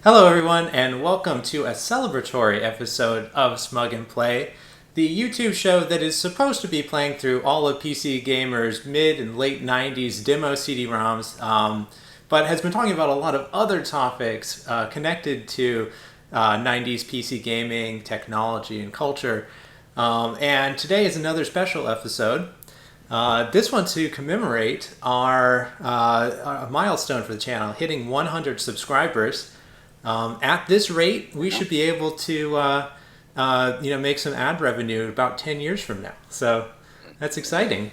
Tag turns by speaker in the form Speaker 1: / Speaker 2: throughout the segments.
Speaker 1: Hello, everyone, and welcome to a celebratory episode of Smug and Play, the YouTube show that is supposed to be playing through all of PC gamers' mid and late 90s demo CD-ROMs, but has been talking about a lot of other topics connected to 90s PC gaming, technology, and culture. And today is another special episode. This one to commemorate our milestone for the channel, hitting 100 subscribers. At this rate, we should be able to, make some ad revenue about 10 years from now. So that's exciting.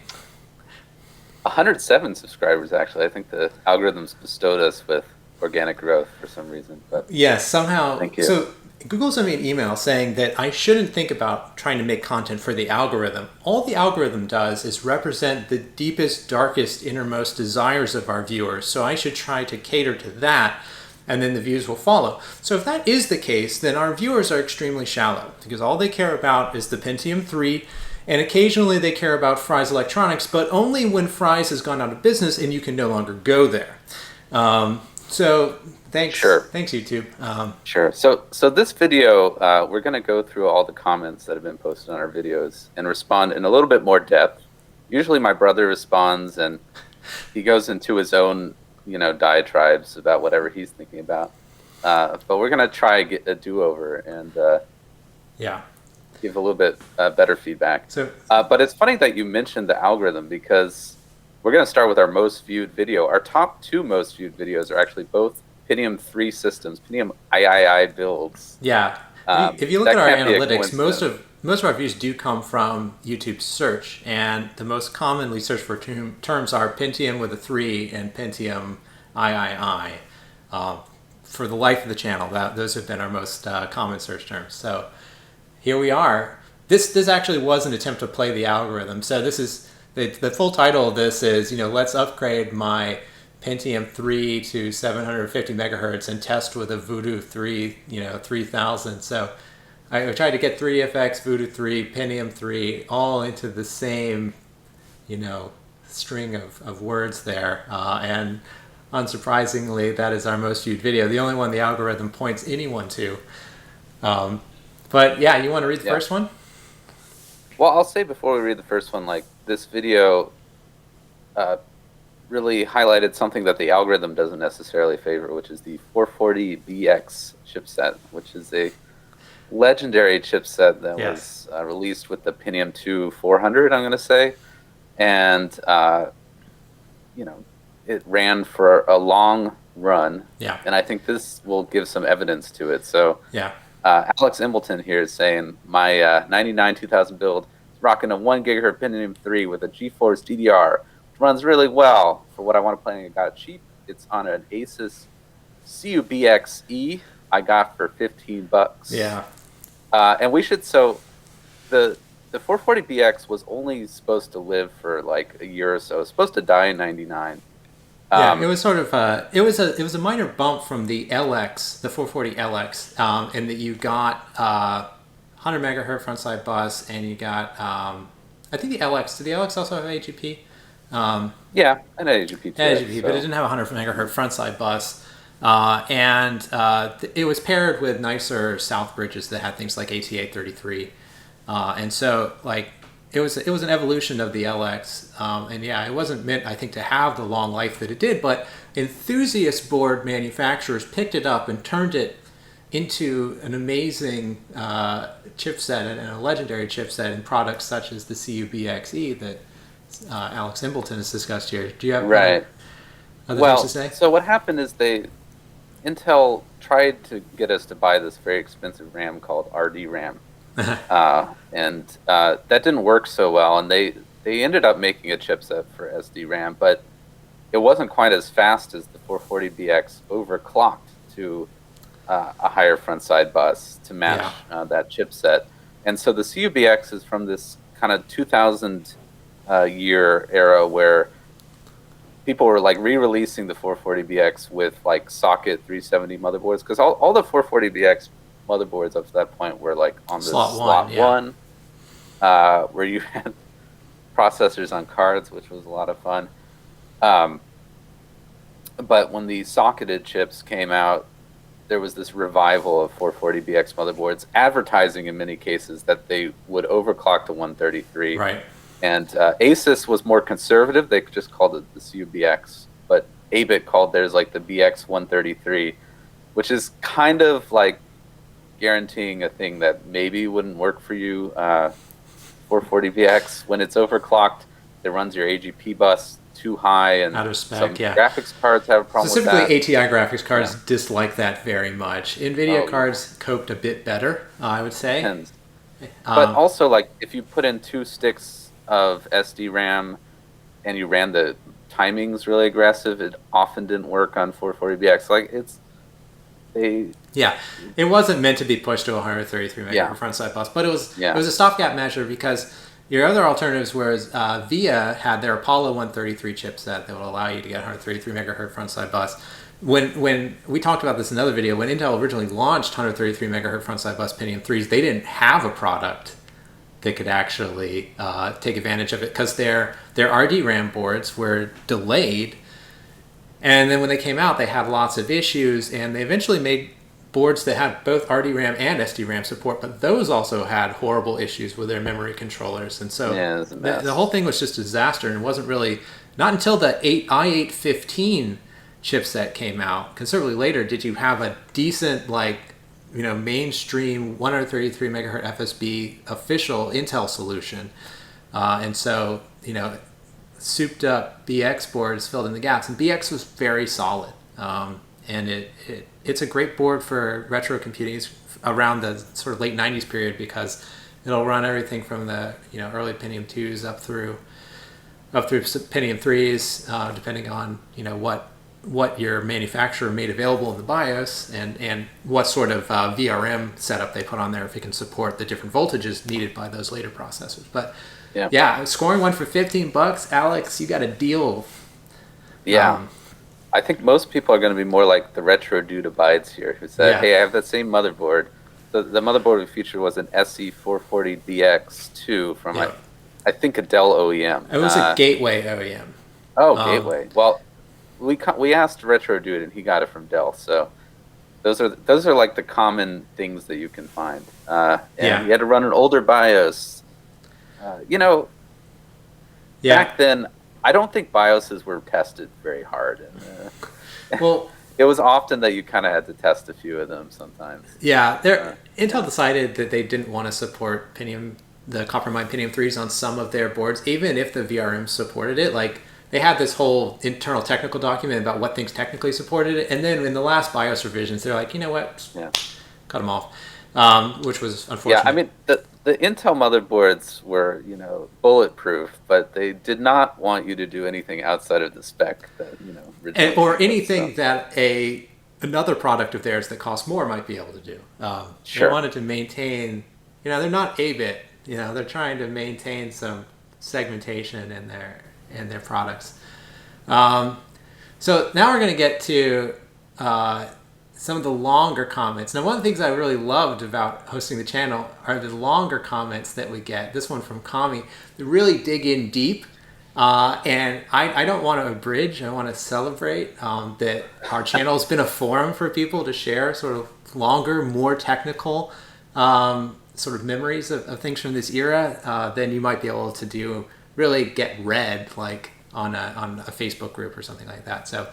Speaker 2: 107 subscribers, actually. I think the algorithms bestowed us with organic growth for some reason. But
Speaker 1: yes, somehow.
Speaker 2: thank you.
Speaker 1: So Google sent me an email saying that I shouldn't think about trying to make content for the algorithm. All the algorithm does is represent the deepest, darkest, innermost desires of our viewers. So I should try to cater to that, and then the views will follow. So if that is the case, then our viewers are extremely shallow, because all they care about is the Pentium 3, and occasionally they care about Fry's Electronics, but only when Fry's has gone out of business and you can no longer go there. So thanks,
Speaker 2: Sure.
Speaker 1: Thanks YouTube.
Speaker 2: Sure. So this video, we're going to go through all the comments that have been posted on our videos and respond in a little bit more depth. Usually my brother responds and he goes into his own diatribes about whatever he's thinking about. But we're going to try get a do-over and give a little bit better feedback. But it's funny that you mentioned the algorithm, because we're going to start with our most viewed video. Our top two most viewed videos are actually both Pentium 3 systems, Pentium III builds.
Speaker 1: Yeah. If you look at our analytics, most of our views do come from YouTube search, and the most commonly searched for terms are Pentium with a 3 and Pentium III. For the life of the channel, those have been our most common search terms. So here we are. This actually was an attempt to play the algorithm. So this is the full title of this is let's upgrade my Pentium 3 to 750 megahertz and test with a Voodoo 3 3000. So I tried to get 3DFX, Voodoo 3, Pentium 3 all into the same string of words there, and unsurprisingly that is our most viewed video, the only one the algorithm points anyone to. But yeah, you want to read the first one?
Speaker 2: Well, I'll say before we read the first one, this video really highlighted something that the algorithm doesn't necessarily favor, which is the 440BX chipset, which is a legendary chipset that was released with the Pentium 2 400, I'm going to say. And, it ran for a long run.
Speaker 1: Yeah.
Speaker 2: And I think this will give some evidence to it. So Alex Embleton here is saying, my 99 2000 build is rocking a 1 gigahertz Pentium 3 with a GeForce DDR. Runs really well for what I want to play. I got it cheap. It's on an Asus CUBX-E I got for $15.
Speaker 1: Yeah.
Speaker 2: And we should, so the 440BX was only supposed to live for like a year or so. It was supposed to die in 99.
Speaker 1: It was sort of it was a minor bump from the LX, the 440LX, in that you got 100 megahertz frontside bus, and you got I think the LX. Did the LX also have AGP?
Speaker 2: Yeah, and AGP too.
Speaker 1: AGP, but it didn't have a 100 megahertz frontside bus, and it was paired with nicer south bridges that had things like ATA33, and so it was an evolution of the LX, and it wasn't meant, I think, to have the long life that it did, but enthusiast board manufacturers picked it up and turned it into an amazing chipset and a legendary chipset in products such as the CUBX-E that Alex Embleton has discussed here. Do you have other things to say?
Speaker 2: So what happened is Intel tried to get us to buy this very expensive RAM called RD RAM. And that didn't work so well, and they ended up making a chipset for SD RAM, but it wasn't quite as fast as the 440BX, overclocked to a higher frontside bus to match that chipset. And so the CUBX is from this kind of 2000 year era where people were re-releasing the 440BX with socket 370 motherboards, because all the 440BX motherboards up to that point were on the slot one, where you had processors on cards, which was a lot of fun. But when the socketed chips came out, there was this revival of 440BX motherboards, advertising in many cases that they would overclock to 133.
Speaker 1: Right.
Speaker 2: And Asus was more conservative. They just called it the CUBX, but Abit called theirs like the BX 133, which is kind of like guaranteeing a thing that maybe wouldn't work for you. 440BX, when it's overclocked, it runs your AGP bus too high, and
Speaker 1: out of spec,
Speaker 2: some graphics cards have a problem with that.
Speaker 1: Specifically, ATI graphics cards dislike that very much. NVIDIA cards coped a bit better, I would say.
Speaker 2: But also, like, if you put in 2 sticks of SD RAM and you ran the timings really aggressive, it often didn't work on 440BX. Like,
Speaker 1: it wasn't meant to be pushed to 133 megahertz frontside bus, but it was a stopgap measure because your other alternatives was VIA had their Apollo 133 chipset that would allow you to get 133 megahertz frontside bus. When we talked about this in another video, when Intel originally launched 133 megahertz frontside bus Pentium 3s, they didn't have a product that could actually take advantage of it because their RDRAM boards were delayed. And then when they came out, they had lots of issues, and they eventually made boards that had both RDRAM and SDRAM support, but those also had horrible issues with their memory controllers. And so the whole thing was just a disaster, and it wasn't really, not until the i8-15 chipset came out, considerably later, did you have a decent, mainstream 133 megahertz FSB official Intel solution. And so, souped up BX boards filled in the gaps, and BX was very solid, and it's a great board for retro computing around the sort of late 90s period because it'll run everything from the early Pentium 2s up through Pentium 3s, depending on what your manufacturer made available in the BIOS and what sort of VRM setup they put on there if it can support the different voltages needed by those later processors. But scoring one for $15, Alex, you got a deal.
Speaker 2: I think most people are going to be more like the retro dude abides here, who said, "Hey, I have that same motherboard." The motherboard we featured was an SE440DX2 from I think a Dell OEM.
Speaker 1: It was a Gateway OEM.
Speaker 2: Gateway. Well, we asked retro dude, and he got it from Dell. So those are like the common things that you can find. And you had to run an older BIOS. Back then, I don't think BIOSes were tested very hard. And,
Speaker 1: well,
Speaker 2: it was often that you kind of had to test a few of them sometimes.
Speaker 1: Yeah, Intel decided that they didn't want to support the Coppermine Pentium 3s on some of their boards, even if the VRM supported it. Like, they had this whole internal technical document about what things technically supported it, and then in the last BIOS revisions, they're like, you know what, cut them off, which was unfortunate.
Speaker 2: Yeah, I mean, the Intel motherboards were, bulletproof, but they did not want you to do anything outside of the spec that,
Speaker 1: or anything that another product of theirs that costs more might be able to do. They wanted to maintain, they're not A-bit, they're trying to maintain some segmentation in their products. So now we're going to get to some of the longer comments. Now, one of the things I really loved about hosting the channel are the longer comments that we get. This one from Kami, they really dig in deep. And I don't want to abridge. I want to celebrate that our channel has been a forum for people to share sort of longer, more technical sort of memories of things from this era than you might be able to do. Really get read like on a Facebook group or something like that. So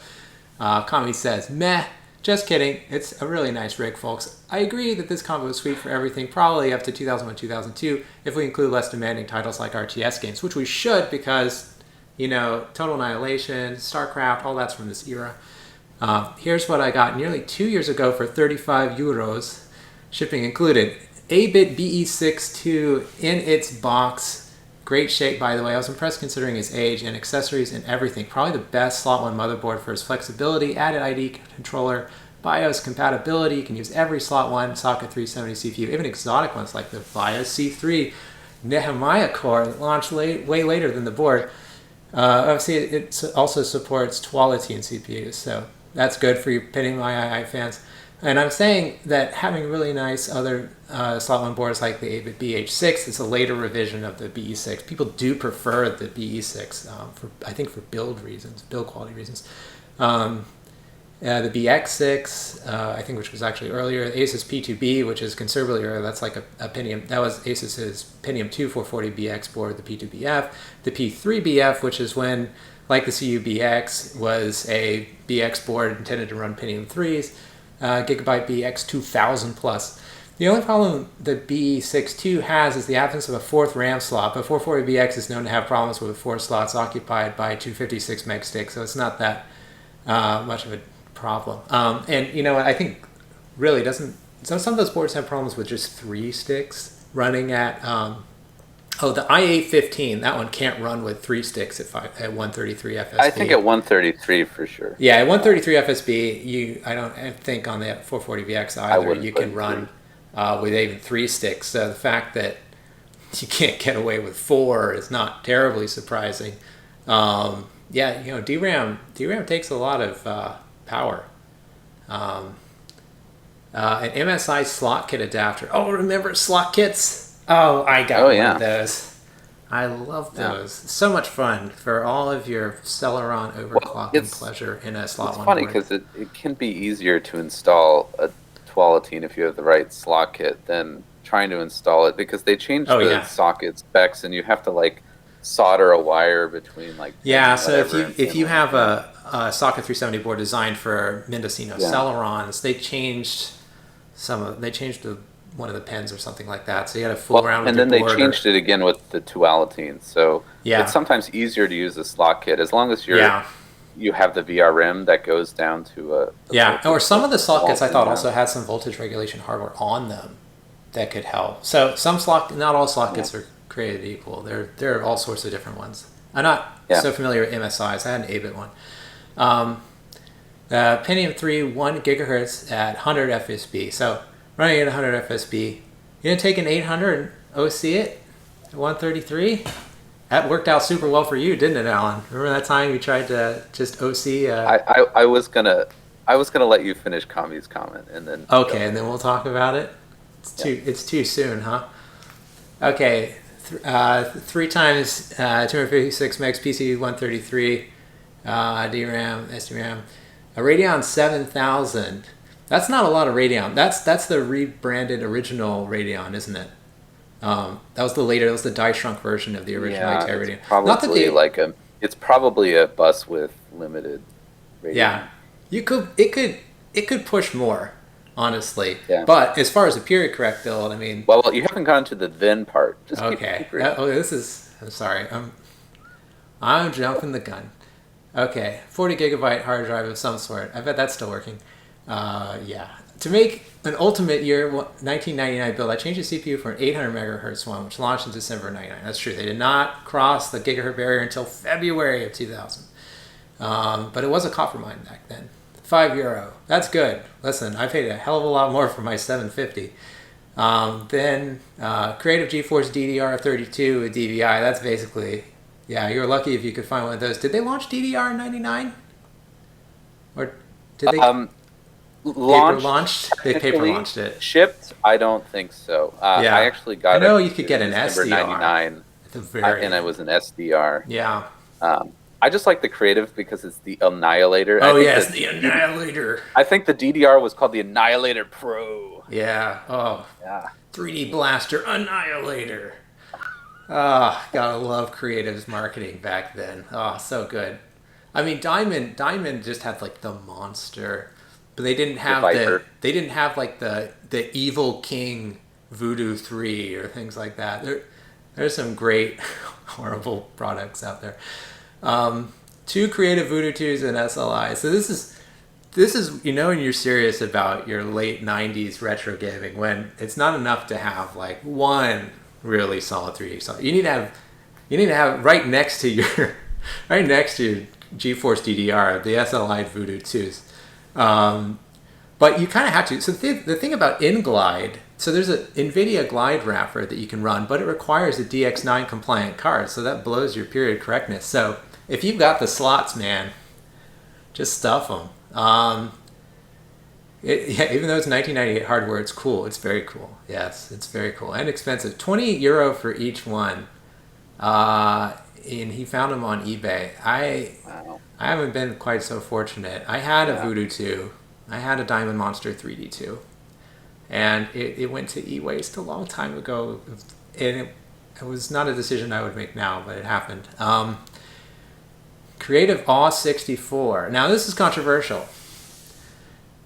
Speaker 1: Kami says, meh. Just kidding. It's a really nice rig, folks. I agree that this combo is sweet for everything, probably up to 2001, 2002, if we include less demanding titles like RTS games, which we should because, Total Annihilation, StarCraft, all that's from this era. Here's what I got nearly 2 years ago for 35 euros, shipping included. 8-bit BE62 in its box. Great shape, by the way. I was impressed considering its age and accessories and everything. Probably the best slot 1 motherboard for its flexibility, added ID controller, BIOS compatibility. You can use every slot 1 socket 370 CPU, even exotic ones like the BIOS C3 Nehemiah core that launched way later than the board. Obviously, it also supports Tualatin CPUs, so that's good for you Pentium III fans. And I'm saying that having really nice other slot 1 boards like the 8-bit BH6 is a later revision of the BE6. People do prefer the BE6 for build quality reasons. The BX6, I think, which was actually earlier. The Asus P2B, which is considerably earlier. That's like a Pentium. That was Asus's Pentium 2 440BX board, the P2BF. The P3BF, which is when, like the CU-BX, was a BX board intended to run Pentium 3s. Gigabyte BX 2000 plus. The only problem the B62 has is the absence of a fourth RAM slot, but 440BX is known to have problems with four slots occupied by 256 meg sticks, so it's not that much of a problem. And you know, I think really doesn't. So some of those boards have problems with just 3 sticks running at. The i8-15, that one can't run with 3 sticks at 133 FSB.
Speaker 2: I think at 133 for sure.
Speaker 1: Yeah, at 133 FSB, I think on the 440VX either you can run with even 3 sticks. So the fact that you can't get away with 4 is not terribly surprising. Yeah, you know, DRAM takes a lot of power. An MSI slot kit adapter. Oh, remember slot kits? Oh, I got one of those. I love those. Yeah. So much fun for all of your Celeron overclocking pleasure in a slot one board.
Speaker 2: It's funny because it can be easier to install a Tualatin if you have the right slot kit than trying to install it, because they changed the socket specs and you have to like solder a wire between like
Speaker 1: so if you have a socket 370 board designed for Mendocino Celerons, they changed one of the pens or something like that, so you had to fool around with
Speaker 2: and then they changed it again with the Tualatin, so it's sometimes easier to use the slot kit as long as you have the VRM that goes down to a
Speaker 1: or some of the slot kits I thought also had some voltage regulation hardware on them that could help. So not all slot kits are created equal. There are all sorts of different ones. I'm not so familiar with MSIs. I had an 8-bit one. Pentium 3 1 gigahertz at 100 FSB. So running at 100 FSB, you gonna take an 800 and OC it at 133? That worked out super well for you, didn't it, Alan? Remember that time you tried to just OC?
Speaker 2: I was gonna let you finish Kami's comment and then.
Speaker 1: Okay, and then we'll talk about it. It's too soon, huh? Okay, 3 times 256 megs PC 133 DRAM SDRAM, a Radeon 7000. That's not a lot of Radeon. That's the rebranded original Radeon, isn't it? That was the die shrunk version of the original Radeon.
Speaker 2: Probably it's probably a bus with limited Radeon.
Speaker 1: Yeah, it could push more, honestly. Yeah. But as far as the period correct build, I mean.
Speaker 2: Well, you haven't gone to the then part. Just
Speaker 1: okay. I'm sorry. I'm jumping the gun. Okay, 40 gigabyte hard drive of some sort. I bet that's still working. To make an ultimate year 1999 build, I changed the CPU for an 800 megahertz one, which launched in December 99. That's true. They did not cross the gigahertz barrier until February of 2000. But it was a copper mine back then. €5. That's good. Listen, I paid a hell of a lot more for my 750. Then Creative GeForce DDR32 with DVI. That's basically, you're lucky if you could find one of those. Did they launch DDR in 99? Or did they? Launched? They paper launched it.
Speaker 2: Shipped? I don't think so. I actually got it.
Speaker 1: I know you could get an SDR.
Speaker 2: 99, and it was an SDR.
Speaker 1: Yeah.
Speaker 2: I just like the Creative because it's the Annihilator.
Speaker 1: Oh, yes, the Annihilator.
Speaker 2: I think the DDR was called the Annihilator Pro.
Speaker 1: Yeah. Oh. Yeah. 3D Blaster Annihilator. Gotta love Creative's marketing back then. Oh, so good. I mean, Diamond just had like the monster. But they didn't have the Evil King Voodoo 3 or things like that. There's some great horrible products out there. 2 Creative Voodoo 2s and SLI. So this is when you're serious about your late 90s retro gaming, when it's not enough to have like one really solid 3D solid. You need to have right next to your GeForce DDR, the SLI Voodoo 2s. But you kind of have to. So the thing about InGlide, so there's an NVIDIA Glide wrapper that you can run, but it requires a DX9 compliant card, so that blows your period correctness. So if you've got the slots, man, just stuff them. Even though it's 1998 hardware, it's cool. It's very cool. Yes, it's very cool and expensive. €20 for each one. and he found them on eBay.
Speaker 2: Wow.
Speaker 1: I haven't been quite so fortunate. I had a
Speaker 2: Yeah.
Speaker 1: Voodoo 2. I had a Diamond Monster 3D2. And it went to e-waste a long time ago. And it was not a decision I would make now, but it happened. Creative Awe 64. Now, this is controversial.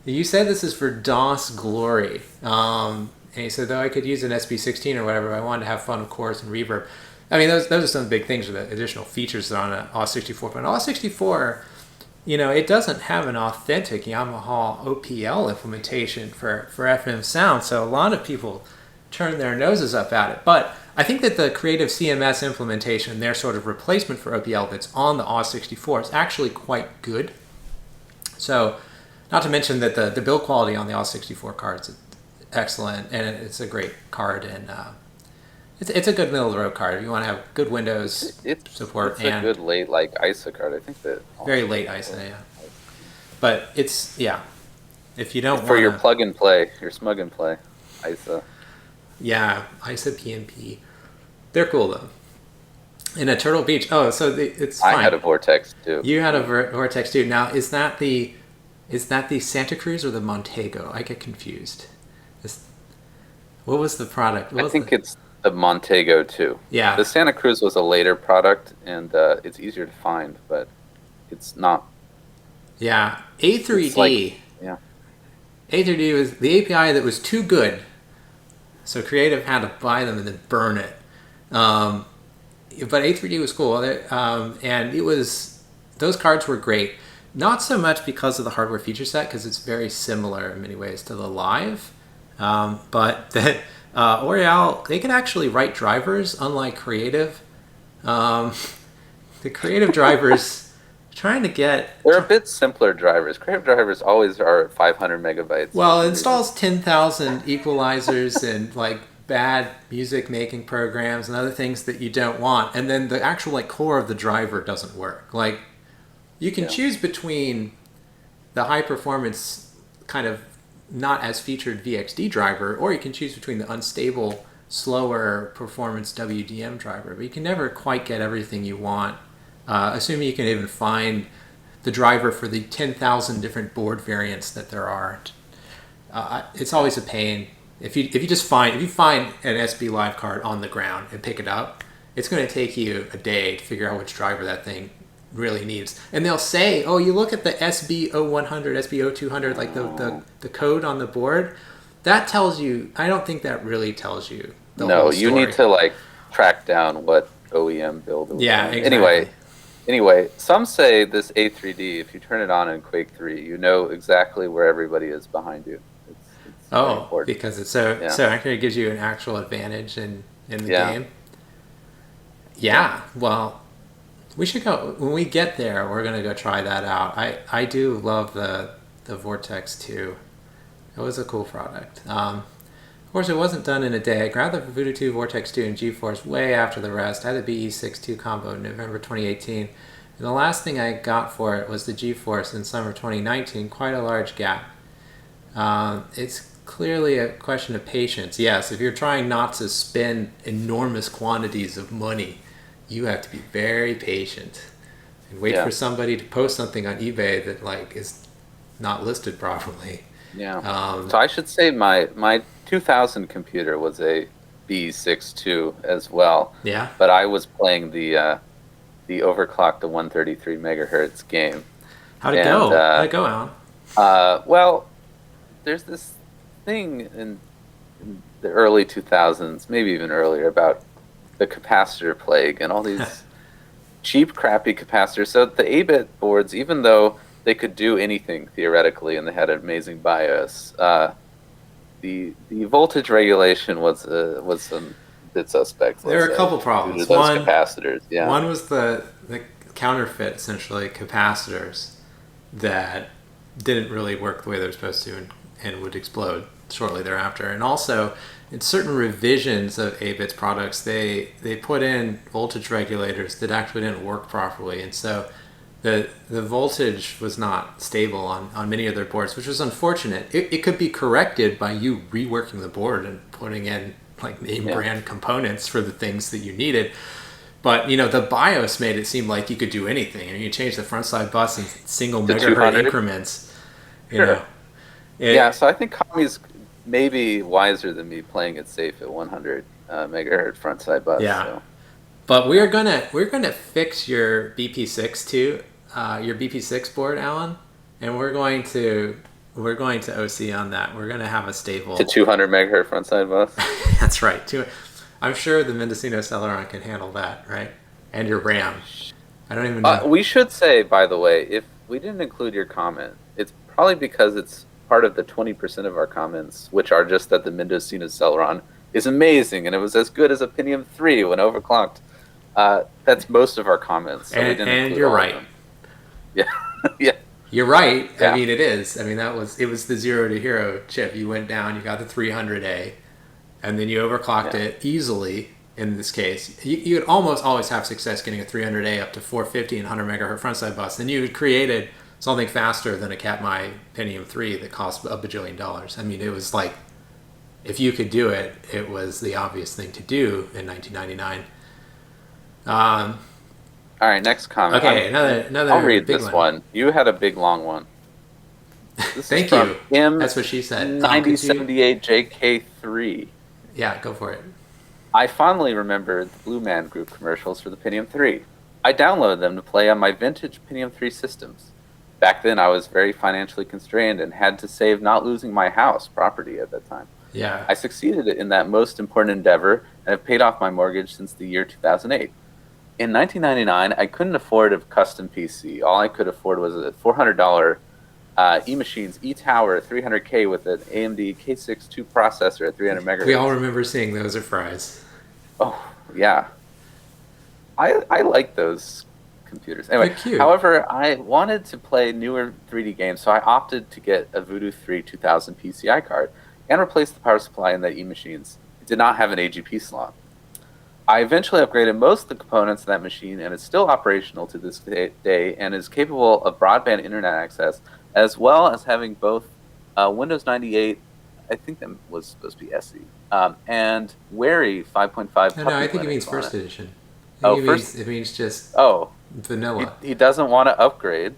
Speaker 1: You said this is for DOS glory. And you said, though I could use an SB16 or whatever, I wanted to have fun with chorus and reverb. I mean, those are some big things with the additional features on an AW64. But an AW64, it doesn't have an authentic Yamaha OPL implementation for FM sound. So a lot of people turn their noses up at it. But I think that the Creative CMS implementation, their sort of replacement for OPL that's on the AW64, is actually quite good. So, not to mention that the build quality on the AW64 cards is excellent, and it's a great card, and it's a good middle of the road card if you want to have good Windows support.
Speaker 2: It's a good late ISA card. I think that
Speaker 1: very late ISA, yeah. But it's if you don't
Speaker 2: for your plug and play, your smug and play ISA.
Speaker 1: Yeah, ISA PNP. They're cool though. In a Turtle Beach. Oh, so it's fine.
Speaker 2: I had a Vortex too.
Speaker 1: You had a Vortex too. Now, is that the Santa Cruz or the Montego? I get confused. What was the product?
Speaker 2: I think it's the Montego too.
Speaker 1: Yeah.
Speaker 2: The Santa Cruz was a later product, and it's easier to find, but it's not.
Speaker 1: Yeah. A3D.
Speaker 2: Yeah.
Speaker 1: A3D was the API that was too good, so Creative had to buy them and then burn it. But A3D was cool, and those cards were great. Not so much because of the hardware feature set, because it's very similar in many ways to the Live. But that L'Oreal, they can actually write drivers, unlike Creative. The Creative drivers trying to get...
Speaker 2: They're a bit simpler drivers. Creative drivers always are 500 megabytes.
Speaker 1: Well, it installs 10,000 equalizers and bad music making programs and other things that you don't want. And then the actual core of the driver doesn't work. You can choose between the high performance kind of not as featured VXD driver, or you can choose between the unstable, slower performance WDM driver. But you can never quite get everything you want, assuming you can even find the driver for the 10,000 different board variants that there are. It's always a pain. If you find an SB Live card on the ground and pick it up, it's going to take you a day to figure out which driver that thing really needs. And they'll say, oh, you look at the SB0100, SB0200, the code on the board, that tells you. I don't think that really tells you the whole story.
Speaker 2: You need to track down what OEM build it was.
Speaker 1: Yeah, exactly.
Speaker 2: Anyway, some say this A3D, if you turn it on in Quake 3, you know exactly where everybody is behind you. It's
Speaker 1: because it's so accurate, it gives you an actual advantage in the game. Yeah, well, we should go. When we get there, we're going to go try that out. I do love the Vortex 2. It was a cool product. Of course, it wasn't done in a day. I grabbed the Voodoo 2, Vortex 2, and GeForce way after the rest. I had the BE6-2 combo in November 2018. And the last thing I got for it was the GeForce in summer 2019. Quite a large gap. It's clearly a question of patience. Yes, if you're trying not to spend enormous quantities of money, you have to be very patient and wait for somebody to post something on eBay that is not listed properly.
Speaker 2: Yeah. So I should say my 2000 computer was a B6-2 as well.
Speaker 1: Yeah.
Speaker 2: But I was playing the overclocked to 133 megahertz game.
Speaker 1: How'd it go? How'd it go, Alan?
Speaker 2: Well, there's this thing in the early 2000s, maybe even earlier, about the capacitor plague and all these cheap, crappy capacitors. So the 8-bit boards, even though they could do anything theoretically and they had an amazing BIOS, the voltage regulation was a bit suspect.
Speaker 1: There were a couple problems.
Speaker 2: Those capacitors,
Speaker 1: One was the counterfeit, essentially, capacitors that didn't really work the way they were supposed to and would explode shortly thereafter. And also, in certain revisions of 8-bits products, they put in voltage regulators that actually didn't work properly, and so the voltage was not stable on many of their boards, which was unfortunate. It could be corrected by you reworking the board and putting in name brand components for the things that you needed, But the BIOS made it seem like you could do anything. I mean, you change the front side bus in single
Speaker 2: To
Speaker 1: megahertz
Speaker 2: 200?
Speaker 1: increments.
Speaker 2: Sure.
Speaker 1: It,
Speaker 2: Yeah, so I think Kami's maybe wiser than me playing it safe at 100 megahertz front side bus.
Speaker 1: yeah.
Speaker 2: So.
Speaker 1: But we're gonna fix your BP6 too, your BP6 board, Alan, and we're going to OC on that. We're gonna have a stable
Speaker 2: To 200 megahertz front side bus.
Speaker 1: That's right. I'm sure the Mendocino Celeron can handle that, right? And your RAM. I don't even know.
Speaker 2: We should say, by the way, if we didn't include your comment, it's probably because it's part of the 20% of our comments, which are just that the Mendocino Celeron is amazing and it was as good as a Pentium 3 when overclocked. That's most of our comments. So
Speaker 1: and you're right.
Speaker 2: Yeah. Yeah.
Speaker 1: You're right.
Speaker 2: Yeah.
Speaker 1: I mean, it is. I mean, it was the 0 to hero chip. You went down, you got the 300A, and then you overclocked it easily. In this case, you would almost always have success getting a 300A up to 450 and 100 megahertz frontside bus. Then you created something faster than a Katmai Pentium 3 that cost $1 bajillion. I mean, it was like, if you could do it, it was the obvious thing to do in 1999.
Speaker 2: All right, next comment.
Speaker 1: Okay, another.
Speaker 2: I'll read
Speaker 1: big
Speaker 2: this one. You had a big long one. This
Speaker 1: Thank
Speaker 2: is from
Speaker 1: you.
Speaker 2: M
Speaker 1: That's what she said.
Speaker 2: 9078 JK3.
Speaker 1: Yeah, go for it.
Speaker 2: I fondly remember the Blue Man Group commercials for the Pentium 3. I downloaded them to play on my vintage Pentium 3 systems. Back then, I was very financially constrained and had to save not losing my house property at that time.
Speaker 1: Yeah.
Speaker 2: I succeeded in that most important endeavor and have paid off my mortgage since the year 2008. In 1999, I couldn't afford a custom PC. All I could afford was a $400 eMachines eTower 300K with an AMD K6-2 processor at 300 megahertz.
Speaker 1: We all remember seeing those at Fry's.
Speaker 2: Oh, yeah. I like those computers. Anyway,
Speaker 1: They're cute.
Speaker 2: However, I wanted to play newer 3D games, so I opted to get a Voodoo 3 2000 PCI card and replace the power supply in the eMachines. It did not have an AGP slot. I eventually upgraded most of the components of that machine, and it's still operational to this day and is capable of broadband internet access, as well as having both Windows 98, I think that was supposed to be SE, and Wary 5.5.
Speaker 1: No, I think it means first edition. It means just vanilla.
Speaker 2: He doesn't want to upgrade.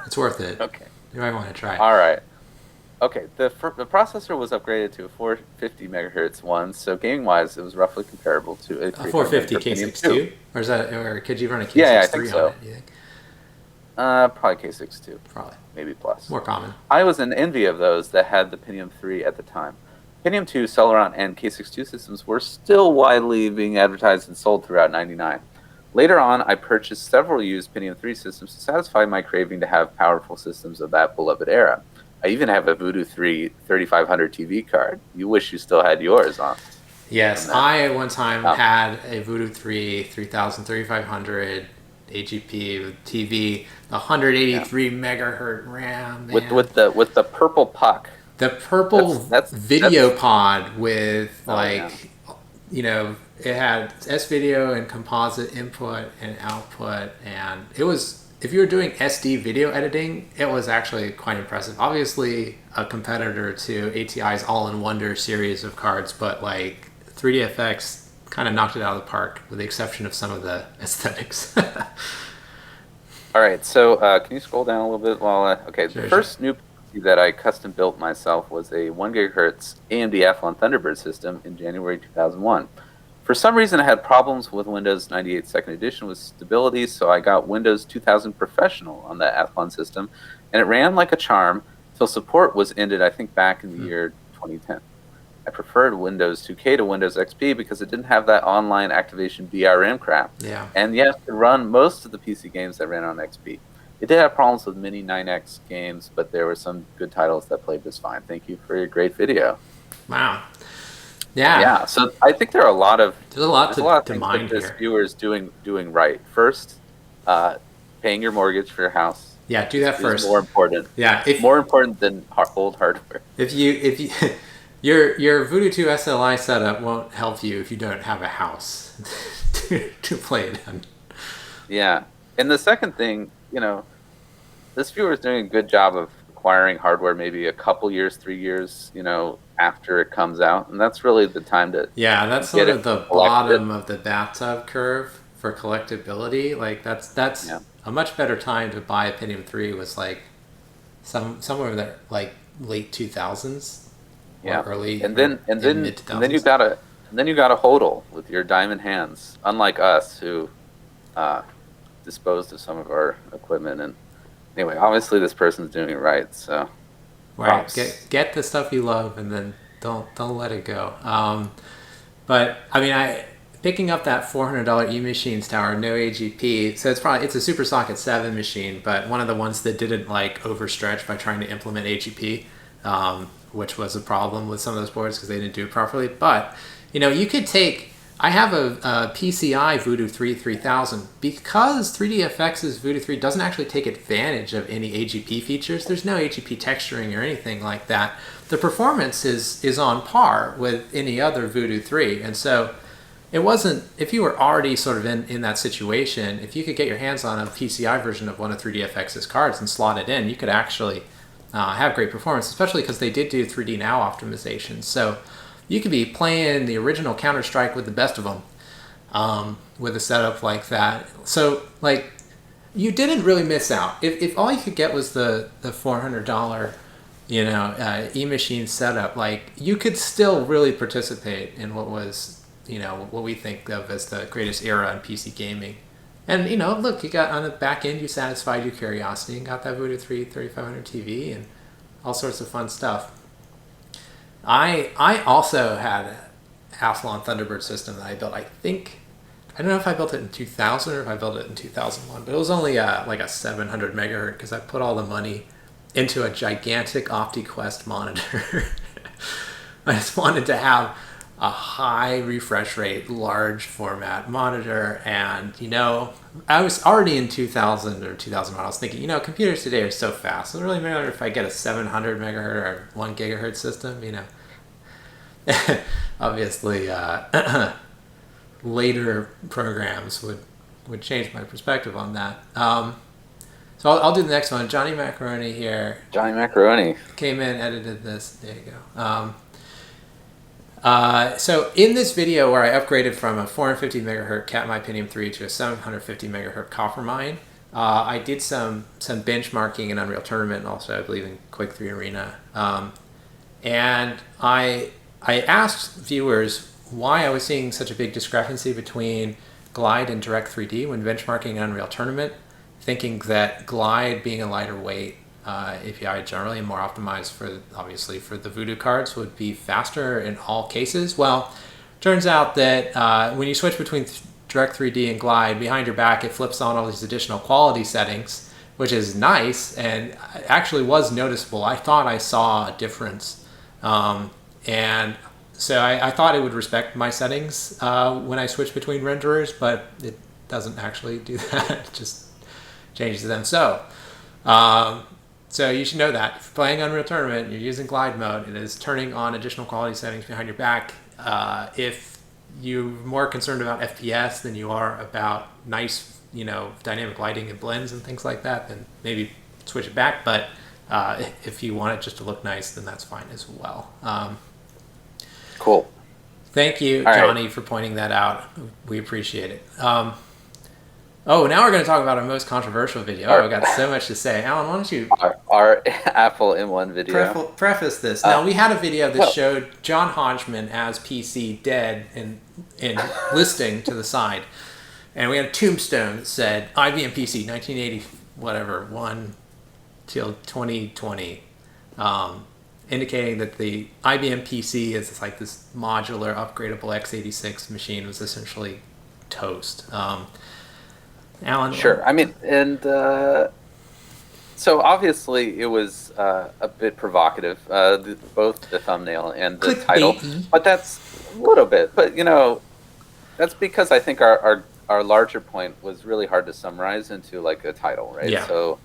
Speaker 1: It's worth it.
Speaker 2: Okay.
Speaker 1: You might want to try.
Speaker 2: All right. Okay, the processor was upgraded to a 450 megahertz one, so gaming-wise, it was roughly comparable to a
Speaker 1: 450 K62, or is that, or could you run a K63
Speaker 2: yeah, I think so.
Speaker 1: on it? You think?
Speaker 2: Probably K62.
Speaker 1: Probably.
Speaker 2: Maybe plus.
Speaker 1: More common.
Speaker 2: I was in envy of those that had the Pentium 3 at the time. Pentium 2, Celeron, and K62 systems were still widely being advertised and sold throughout '99. Later on, I purchased several used Pentium 3 systems to satisfy my craving to have powerful systems of that beloved era. I even have a Voodoo 3 3500 TV card. You wish you still had yours on.
Speaker 1: Yes, I at one time had a Voodoo 3 3000 3500 AGP with TV, 183 megahertz RAM. Man.
Speaker 2: With the purple puck.
Speaker 1: The purple video pod with it had S-video and composite input and output, and it was, if you were doing SD video editing, it was actually quite impressive. Obviously a competitor to ATI's All-in-Wonder series of cards, but like 3DFX kind of knocked it out of the park with the exception of some of the aesthetics.
Speaker 2: All right, so can you scroll down a little bit while the first new PC that I custom built myself was a 1 gigahertz AMD Athlon Thunderbird system in January 2001. For some reason, I had problems with Windows 98 Second Edition with stability, so I got Windows 2000 Professional on that Athlon system, and it ran like a charm until support was ended, I think, back in the year 2010. I preferred Windows 2K to Windows XP because it didn't have that online activation BRM crap.
Speaker 1: Yeah.
Speaker 2: And yes, it run most of the PC games that ran on XP. It did have problems with Mini 9X games, but there were some good titles that played just fine. Thank you for your great video.
Speaker 1: Wow. Yeah.
Speaker 2: Yeah. So I think there are a lot of
Speaker 1: there's a lot
Speaker 2: of
Speaker 1: to
Speaker 2: things
Speaker 1: mind
Speaker 2: that this
Speaker 1: here.
Speaker 2: viewer's doing right. First, paying your mortgage for your house.
Speaker 1: Yeah, do that first.
Speaker 2: Is more important.
Speaker 1: Yeah,
Speaker 2: more important than old hardware.
Speaker 1: If you your Voodoo 2 SLI setup won't help you if you don't have a house to play it in.
Speaker 2: Yeah. And the second thing, this viewer is doing a good job of acquiring hardware maybe a couple years, 3 years, after it comes out, and that's really the time to
Speaker 1: Yeah, that's
Speaker 2: get
Speaker 1: sort
Speaker 2: it
Speaker 1: of the
Speaker 2: collected.
Speaker 1: bottom of the bathtub curve for collectability. Like that's
Speaker 2: Yeah,
Speaker 1: a much better time to buy a Pentium 3 was like somewhere there like late 2000s or
Speaker 2: yeah,
Speaker 1: early
Speaker 2: and
Speaker 1: or
Speaker 2: then and
Speaker 1: in
Speaker 2: then
Speaker 1: mid
Speaker 2: and then you
Speaker 1: 2000s.
Speaker 2: gotta and then you gotta hodl with your diamond hands, unlike us who uh, disposed of some of our equipment. And anyway, obviously this person's doing it right, so
Speaker 1: Right.
Speaker 2: props.
Speaker 1: Get the stuff you love and then don't let it go. But I mean, I picking up that $400 eMachines tower, no AGP. So it's a Super Socket 7 machine, but one of the ones that didn't like overstretch by trying to implement AGP, which was a problem with some of those boards because they didn't do it properly. But you could take. I have a PCI Voodoo 3 3000 because 3DFX's Voodoo 3 doesn't actually take advantage of any AGP features. There's no AGP texturing or anything like that. The performance is on par with any other Voodoo 3, and so it wasn't. If you were already sort of in that situation, if you could get your hands on a PCI version of one of 3DFX's cards and slot it in, you could actually have great performance, especially because they did do 3D Now optimization. So you could be playing the original Counter-Strike with the best of them with a setup like that. So, like, you didn't really miss out. If all you could get was the $400, e-machine setup, like, you could still really participate in what was, what we think of as the greatest era in PC gaming. And, look, you got on the back end, you satisfied your curiosity and got that Voodoo 3 3500 TV and all sorts of fun stuff. I also had a Athlon Thunderbird system that I built. I don't know if I built it in 2000 or if I built it in 2001, but it was only like a 700 megahertz because I put all the money into a gigantic OptiQuest monitor. I just wanted to have a high refresh rate, large format monitor, and I was already in 2000 or 2001. I was thinking, computers today are so fast. It doesn't really matter if I get a 700 megahertz or 1 gigahertz system. Obviously, later programs would change my perspective on that. So I'll do the next one. Johnny Macaroni here
Speaker 2: Johnny Macaroni.
Speaker 1: came in, edited this. There you go. So in this video where I upgraded from a 450 megahertz Katmai Pentium 3 to a 750 megahertz Coppermine, I did some benchmarking in Unreal Tournament and also I believe in Quake 3 Arena. And I asked viewers why I was seeing such a big discrepancy between Glide and Direct 3D when benchmarking in Unreal Tournament, thinking that Glide being a lighter weight API generally and more optimized for the Voodoo cards would be faster in all cases. Well, turns out that when you switch between Direct 3D and Glide, behind your back it flips on all these additional quality settings, which is nice and actually was noticeable. I thought I saw a difference, and so I thought it would respect my settings when I switch between renderers, but it doesn't actually do that. It just changes them. So you should know that if you're playing Unreal Tournament, you're using Glide mode, it is turning on additional quality settings behind your back. If you're more concerned about FPS than you are about nice, dynamic lighting and blends and things like that, then maybe switch it back. But if you want it just to look nice, then that's fine as well.
Speaker 2: Cool.
Speaker 1: Thank you,
Speaker 2: All
Speaker 1: Johnny,
Speaker 2: right.
Speaker 1: for pointing that out. We appreciate it. Oh, now we're going to talk about our most controversial video. Oh, I've got so much to say. Alan, why don't you
Speaker 2: Our Apple M1 video.
Speaker 1: preface this? Now, we had a video that
Speaker 2: Oh,
Speaker 1: showed John Hodgman as PC dead and listing to the side. And we had a tombstone that said IBM PC 1980, whatever, 1 till 2020. Indicating that the IBM PC is like this modular, upgradable x86 machine was essentially toast. Alan?
Speaker 2: sure. I mean, and so obviously it was a bit provocative, both the thumbnail and the title,
Speaker 1: Clickbaity.
Speaker 2: but that's a little bit. But that's because I think our larger point was really hard to summarize into like a title, right?
Speaker 1: Yeah.
Speaker 2: So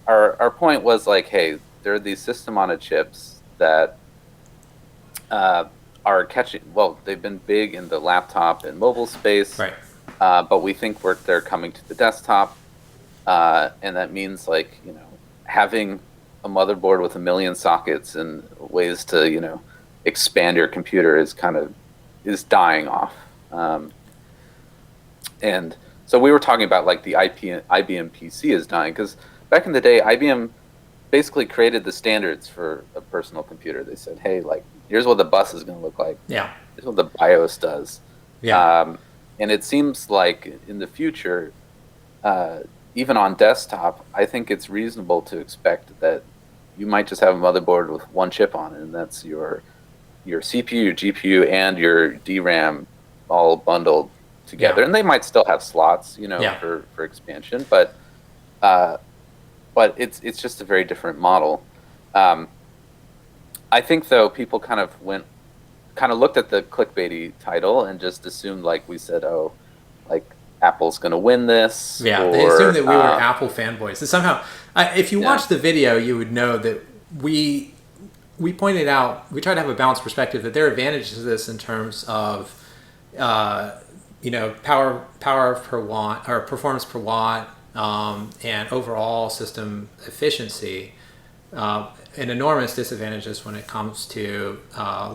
Speaker 2: our point was like, hey, there are these system-on-a-chips that are catching. Well, they've been big in the laptop and mobile space,
Speaker 1: Right.
Speaker 2: but we think they're coming to the desktop, and that means like having a motherboard with 1 million sockets and ways to expand your computer is dying off. And so we were talking about like the IBM PC is dying because back in the day, IBM basically created the standards for a personal computer. They said, hey, like, here's what the bus is going to look like.
Speaker 1: Yeah.
Speaker 2: Here's what the BIOS does.
Speaker 1: Yeah.
Speaker 2: And it seems like in the future, even on desktop, I think it's reasonable to expect that you might just have a motherboard with one chip on it, and that's your CPU, your GPU, and your DRAM all bundled together.
Speaker 1: Yeah.
Speaker 2: And they might still have slots, for expansion, but it's just a very different model. I think though people kind of looked at the clickbaity title and just assumed, like we said, oh, like Apple's going to win this.
Speaker 1: Yeah, they assumed that we were Apple fanboys. And somehow, if you watch the video, you would know that we pointed out, we tried to have a balanced perspective that there are advantages to this in terms of, power per watt or performance per watt, and overall system efficiency. An enormous disadvantages when it comes to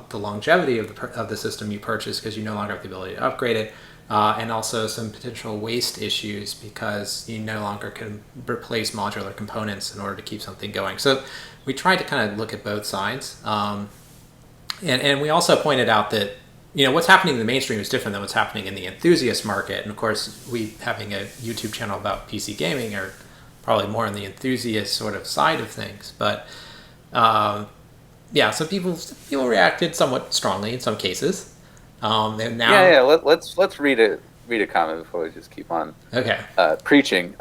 Speaker 1: the longevity of the system you purchase because you no longer have the ability to upgrade it, and also some potential waste issues because you no longer can replace modular components in order to keep something going. So we tried to kind of look at both sides, and we also pointed out that what's happening in the mainstream is different than what's happening in the enthusiast market. And of course, we having a YouTube channel about PC gaming are probably more on the enthusiast sort of side of things, but. So people reacted somewhat strongly in some cases, and now
Speaker 2: let's read a comment before we just keep on preaching.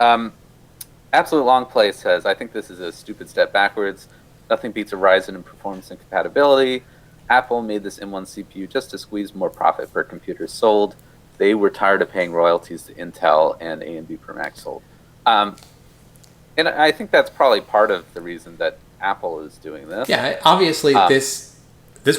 Speaker 2: Absolute Long Play says, I think this is a stupid step backwards. Nothing beats a Ryzen in performance and compatibility. Apple made this M1 CPU just to squeeze more profit per computer sold. They were tired of paying royalties to Intel and AMD per Mac sold. And I think that's probably part of the reason that Apple is doing this.
Speaker 1: Yeah, obviously this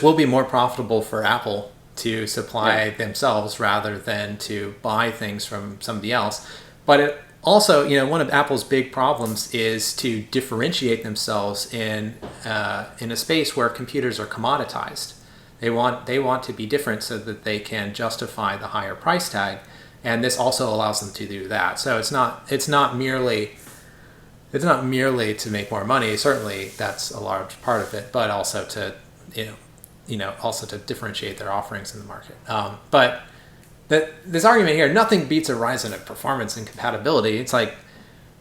Speaker 1: will be more profitable for Apple to supply themselves rather than to buy things from somebody else. But it also, one of Apple's big problems is to differentiate themselves in a space where computers are commoditized. They want to be different so that they can justify the higher price tag, and this also allows them to do that. So it's not merely to make more money. Certainly, that's a large part of it, but also to also to differentiate their offerings in the market. But this argument here, nothing beats a Ryzen at performance and compatibility. It's like,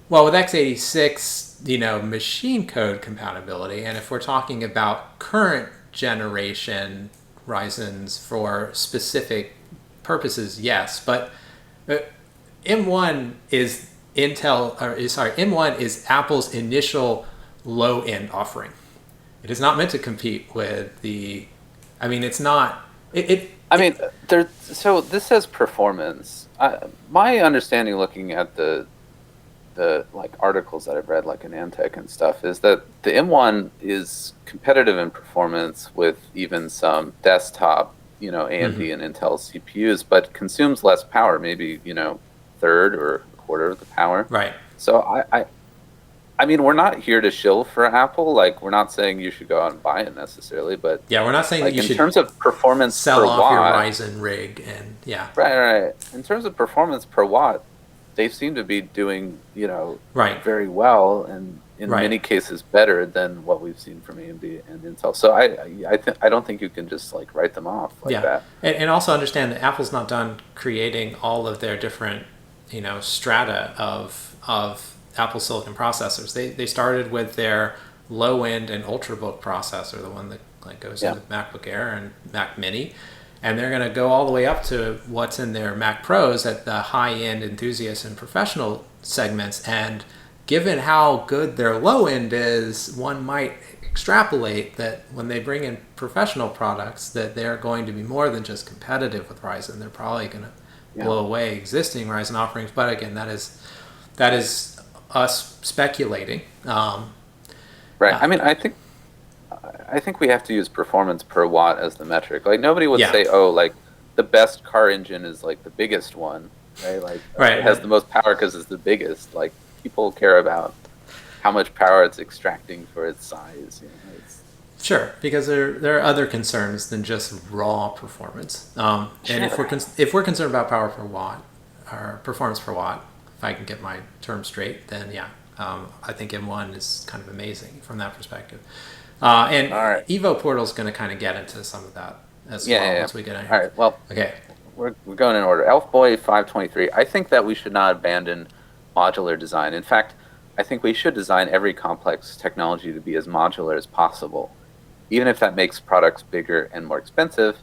Speaker 1: well, with x86, machine code compatibility, and if we're talking about current generation Ryzens for specific purposes, yes, but M1 is M1 is Apple's initial low-end offering. It is not meant to compete with the. I mean, it's not.
Speaker 2: So this says performance. My understanding, looking at the like articles that I've read, like in Antec and stuff, is that the M1 is competitive in performance with even some desktop, AMD and Intel CPUs, but consumes less power, maybe third or quarter of the power.
Speaker 1: Right.
Speaker 2: So I mean, we're not here to shill for Apple. Like, we're not saying you should go out and buy it necessarily, but
Speaker 1: we're not saying that you should.
Speaker 2: In terms of performance
Speaker 1: sell
Speaker 2: per
Speaker 1: off
Speaker 2: watt,
Speaker 1: your Ryzen rig and
Speaker 2: Right. In terms of performance per watt, they seem to be doing very well, and in many cases better than what we've seen from AMD and Intel. So I don't think you can just like write them off like that.
Speaker 1: And also understand that Apple's not done creating all of their different strata of Apple silicon processors. They started with their low end and ultrabook processor, the one that like goes into MacBook Air and Mac Mini, and they're going to go all the way up to what's in their Mac Pros at the high end enthusiast and professional segments. And given how good their low end is, one might extrapolate that when they bring in professional products, that they're going to be more than just competitive with Ryzen. They're probably going to blow away existing Ryzen offerings. But again, that is us speculating.
Speaker 2: Right. I mean, I think we have to use performance per watt as the metric. Like, nobody would say, oh, like the best car engine is like the biggest one, right? Like, it has the most power because it's the biggest. Like, people care about how much power it's extracting for its size.
Speaker 1: Sure, because there are other concerns than just raw performance. And if we're concerned about power per watt or performance per watt, if I can get my terms straight, then yeah, I think M1 is kind of amazing from that perspective. And
Speaker 2: All right.
Speaker 1: Evo Portal is going to kind of get into some of that as
Speaker 2: Yeah,
Speaker 1: well
Speaker 2: yeah,
Speaker 1: once we
Speaker 2: yeah.
Speaker 1: get in
Speaker 2: All
Speaker 1: here.
Speaker 2: right. Well,
Speaker 1: Okay.
Speaker 2: we're going in order. Elfboy 523. I think that we should not abandon modular design. In fact, I think we should design every complex technology to be as modular as possible, even if that makes products bigger and more expensive,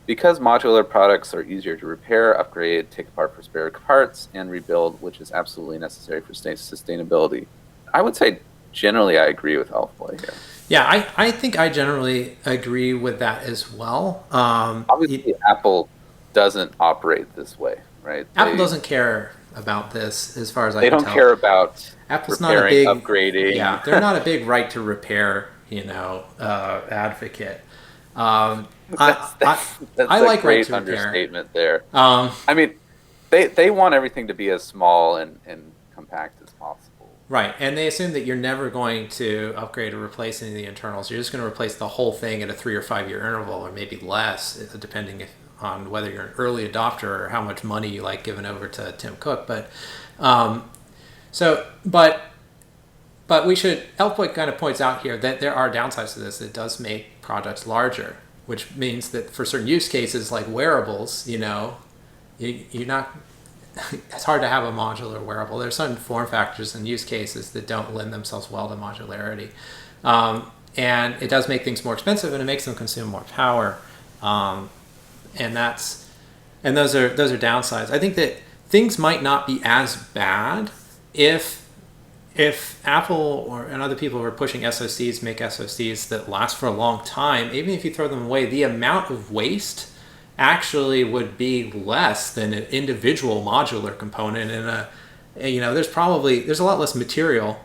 Speaker 2: because modular products are easier to repair, upgrade, take apart for spare parts, and rebuild, which is absolutely necessary for sustainability. I would say generally I agree with Elfboy here.
Speaker 1: Yeah, I think I generally agree with that as well.
Speaker 2: Obviously, Apple doesn't operate this way, right?
Speaker 1: Apple doesn't care about this as far as I
Speaker 2: They
Speaker 1: can
Speaker 2: don't
Speaker 1: tell.
Speaker 2: care about
Speaker 1: Apple's not a
Speaker 2: repairing,
Speaker 1: big,
Speaker 2: upgrading.
Speaker 1: yeah, they're not a big right to repair, advocate.
Speaker 2: That's
Speaker 1: I
Speaker 2: a
Speaker 1: like right
Speaker 2: great
Speaker 1: to repair.
Speaker 2: understatement there. I mean, they want everything to be as small and compact as possible.
Speaker 1: Right, and they assume that you're never going to upgrade or replace any of the internals. You're just going to replace the whole thing at a 3 or 5 year interval, or maybe less, depending on whether you're an early adopter or how much money you like giving over to Tim Cook. But but we should. Elfboy kind of points out here that there are downsides to this. It does make products larger, which means that for certain use cases like wearables, you're not. It's hard to have a modular wearable. There's some form factors and use cases that don't lend themselves well to modularity, and it does make things more expensive, and it makes them consume more power, and those are downsides. I think that things might not be as bad if Apple and other people who are pushing SoCs make SoCs that last for a long time. Even if you throw them away, the amount of waste actually would be less than an individual modular component. And there's a lot less material,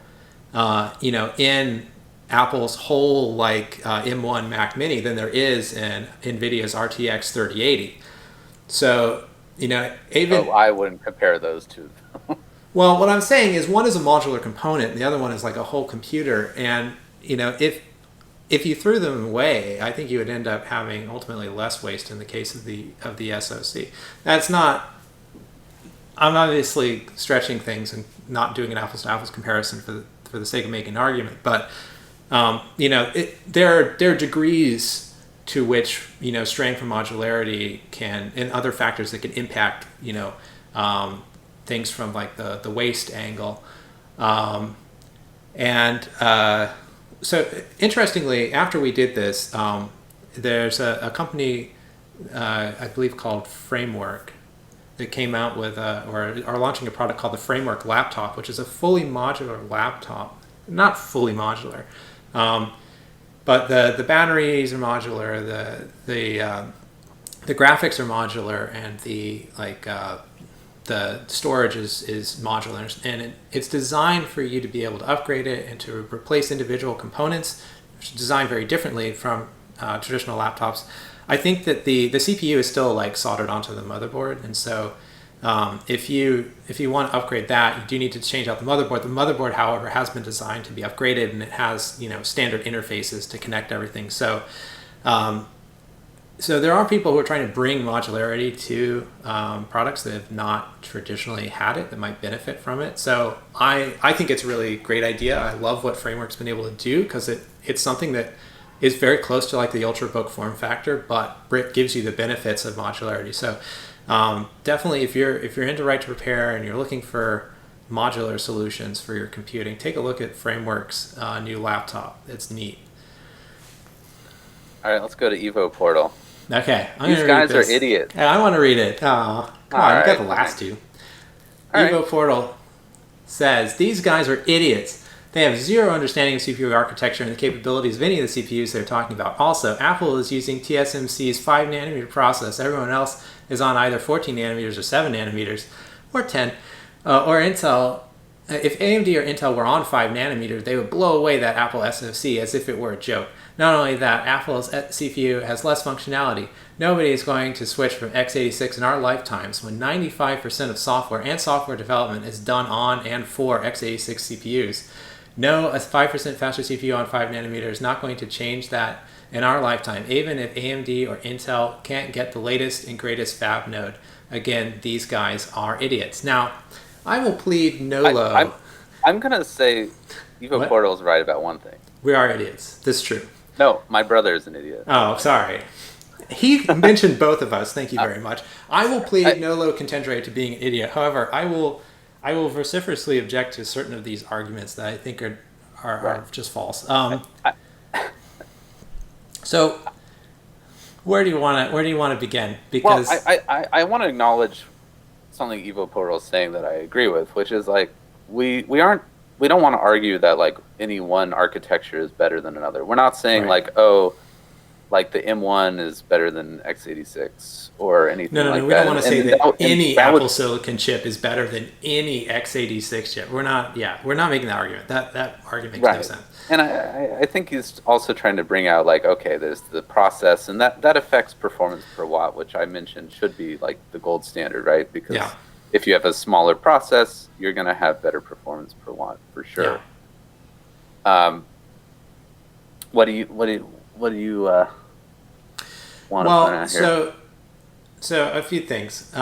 Speaker 1: in Apple's whole M1 Mac Mini than there is in NVIDIA's RTX 3080. So
Speaker 2: I wouldn't compare those two.
Speaker 1: Well, what I'm saying is one is a modular component, and the other one is like a whole computer. And if you threw them away, I think you would end up having ultimately less waste in the case of the SoC. That's not. I'm obviously stretching things and not doing an apples to apples comparison for the sake of making an argument, but there are degrees to which strength and modularity can, and other factors that can impact things from like the waste angle, so interestingly, after we did this, there's a company I believe called Framework that came out with or are launching a product called the Framework Laptop, which is a fully modular laptop. Not fully modular, but the batteries are modular, the graphics are modular, and the storage is modular, and it's designed for you to be able to upgrade it and to replace individual components, which is designed very differently from traditional laptops. I think that the CPU is still soldered onto the motherboard, and so if you want to upgrade that, you do need to change out the motherboard. The motherboard, however, has been designed to be upgraded, and it has standard interfaces to connect everything. So there are people who are trying to bring modularity to products that have not traditionally had it, that might benefit from it. So I think it's a really great idea. I love what Framework's been able to do, because it's something that is very close to the Ultrabook form factor, but it gives you the benefits of modularity. So definitely, if you're into right to repair and you're looking for modular solutions for your computing, take a look at Framework's new laptop. It's neat.
Speaker 2: All right, let's go to Evo Portal.
Speaker 1: Okay,
Speaker 2: these guys are idiots.
Speaker 1: Yeah, I want to read it. Oh, come on, you got the last two. Evo Portal says, these guys are idiots. They have zero understanding of CPU architecture and the capabilities of any of the CPUs they're talking about. Also, Apple is using TSMC's 5 nanometer process. Everyone else is on either 14 nanometers or 7 nanometers, or 10, or Intel. If AMD or Intel were on 5 nanometers, they would blow away that Apple SoC as if it were a joke. Not only that, Apple's CPU has less functionality. Nobody is going to switch from x86 in our lifetimes when 95% of software and software development is done on and for x86 CPUs. No, a 5% faster CPU on 5 nanometer is not going to change that in our lifetime, even if AMD or Intel can't get the latest and greatest fab node. Again, these guys are idiots. Now, I will plead
Speaker 2: I'm
Speaker 1: NOLO.
Speaker 2: I'm gonna say Evo
Speaker 1: What?
Speaker 2: Portal is right about one thing.
Speaker 1: We are idiots. This is true.
Speaker 2: No, my brother is an idiot.
Speaker 1: Oh, sorry. He mentioned both of us. Thank you very much. I will plead
Speaker 2: I,
Speaker 1: NOLO contendere to being an idiot. However, I will vociferously object to certain of these arguments that I think
Speaker 2: right.
Speaker 1: are just false.
Speaker 2: I,
Speaker 1: So where do you want to begin?
Speaker 2: well,
Speaker 1: Because
Speaker 2: I want to acknowledge something Evo Portal is saying that I agree with, which is like we don't want to argue that like any one architecture is better than another. We're not saying
Speaker 1: right.
Speaker 2: like, oh, like the M1 is better than x86 or anything
Speaker 1: No.
Speaker 2: like
Speaker 1: We don't
Speaker 2: that.
Speaker 1: want to say that
Speaker 2: And
Speaker 1: any
Speaker 2: that would
Speaker 1: Apple Silicon chip is better than any x86 chip. We're not. Yeah, we're not making that argument. That argument makes no
Speaker 2: right.
Speaker 1: sense.
Speaker 2: And I think he's also trying to bring out like, okay, there's the process, and that affects performance per watt, which I mentioned should be like the gold standard, right? Because
Speaker 1: Yeah.
Speaker 2: if you have a smaller process, you're going to have better performance per watt for sure.
Speaker 1: Yeah.
Speaker 2: What do you want to point out here?
Speaker 1: So a few things.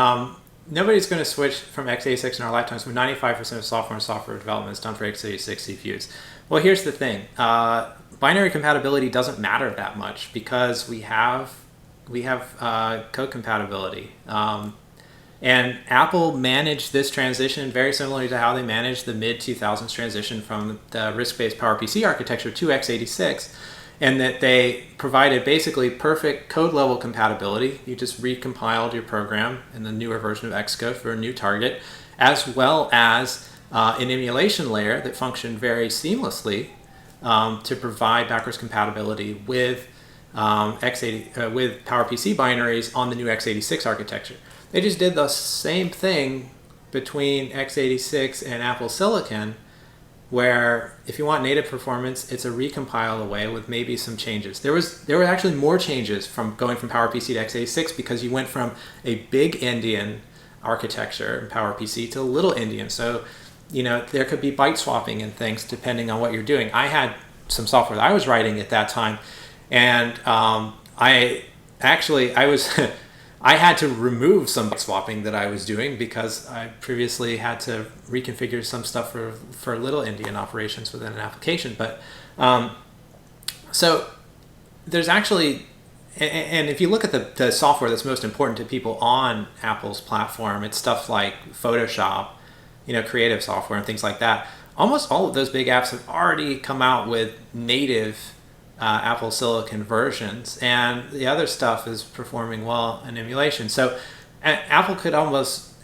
Speaker 1: Nobody's going to switch from x86 in our lifetimes when 95% of software development is done for x86 CPUs. Well, here's the thing. Binary compatibility doesn't matter that much because we have code compatibility. And Apple managed this transition very similarly to how they managed the mid-2000s transition from the RISC-based PowerPC architecture to x86, and that they provided basically perfect code-level compatibility. You just recompiled your program in the newer version of Xcode for a new target, as well as an emulation layer that functioned very seamlessly to provide backwards compatibility with with PowerPC binaries on the new x86 architecture. They just did the same thing between x86 and Apple Silicon, where if you want native performance, it's a recompile away with maybe some changes. There were actually more changes from going from PowerPC to x86 because you went from a big endian architecture in PowerPC to a little endian. So, there could be byte swapping and things depending on what you're doing. I had some software that I was writing at that time, and I was I had to remove some swapping that I was doing because I previously had to reconfigure some stuff for little endian operations within an application. But so there's actually, and if you look at the software that's most important to people on Apple's platform, it's stuff like Photoshop, creative software and things like that. Almost all of those big apps have already come out with native Apple Silicon versions, and the other stuff is performing well in emulation. So Apple could almost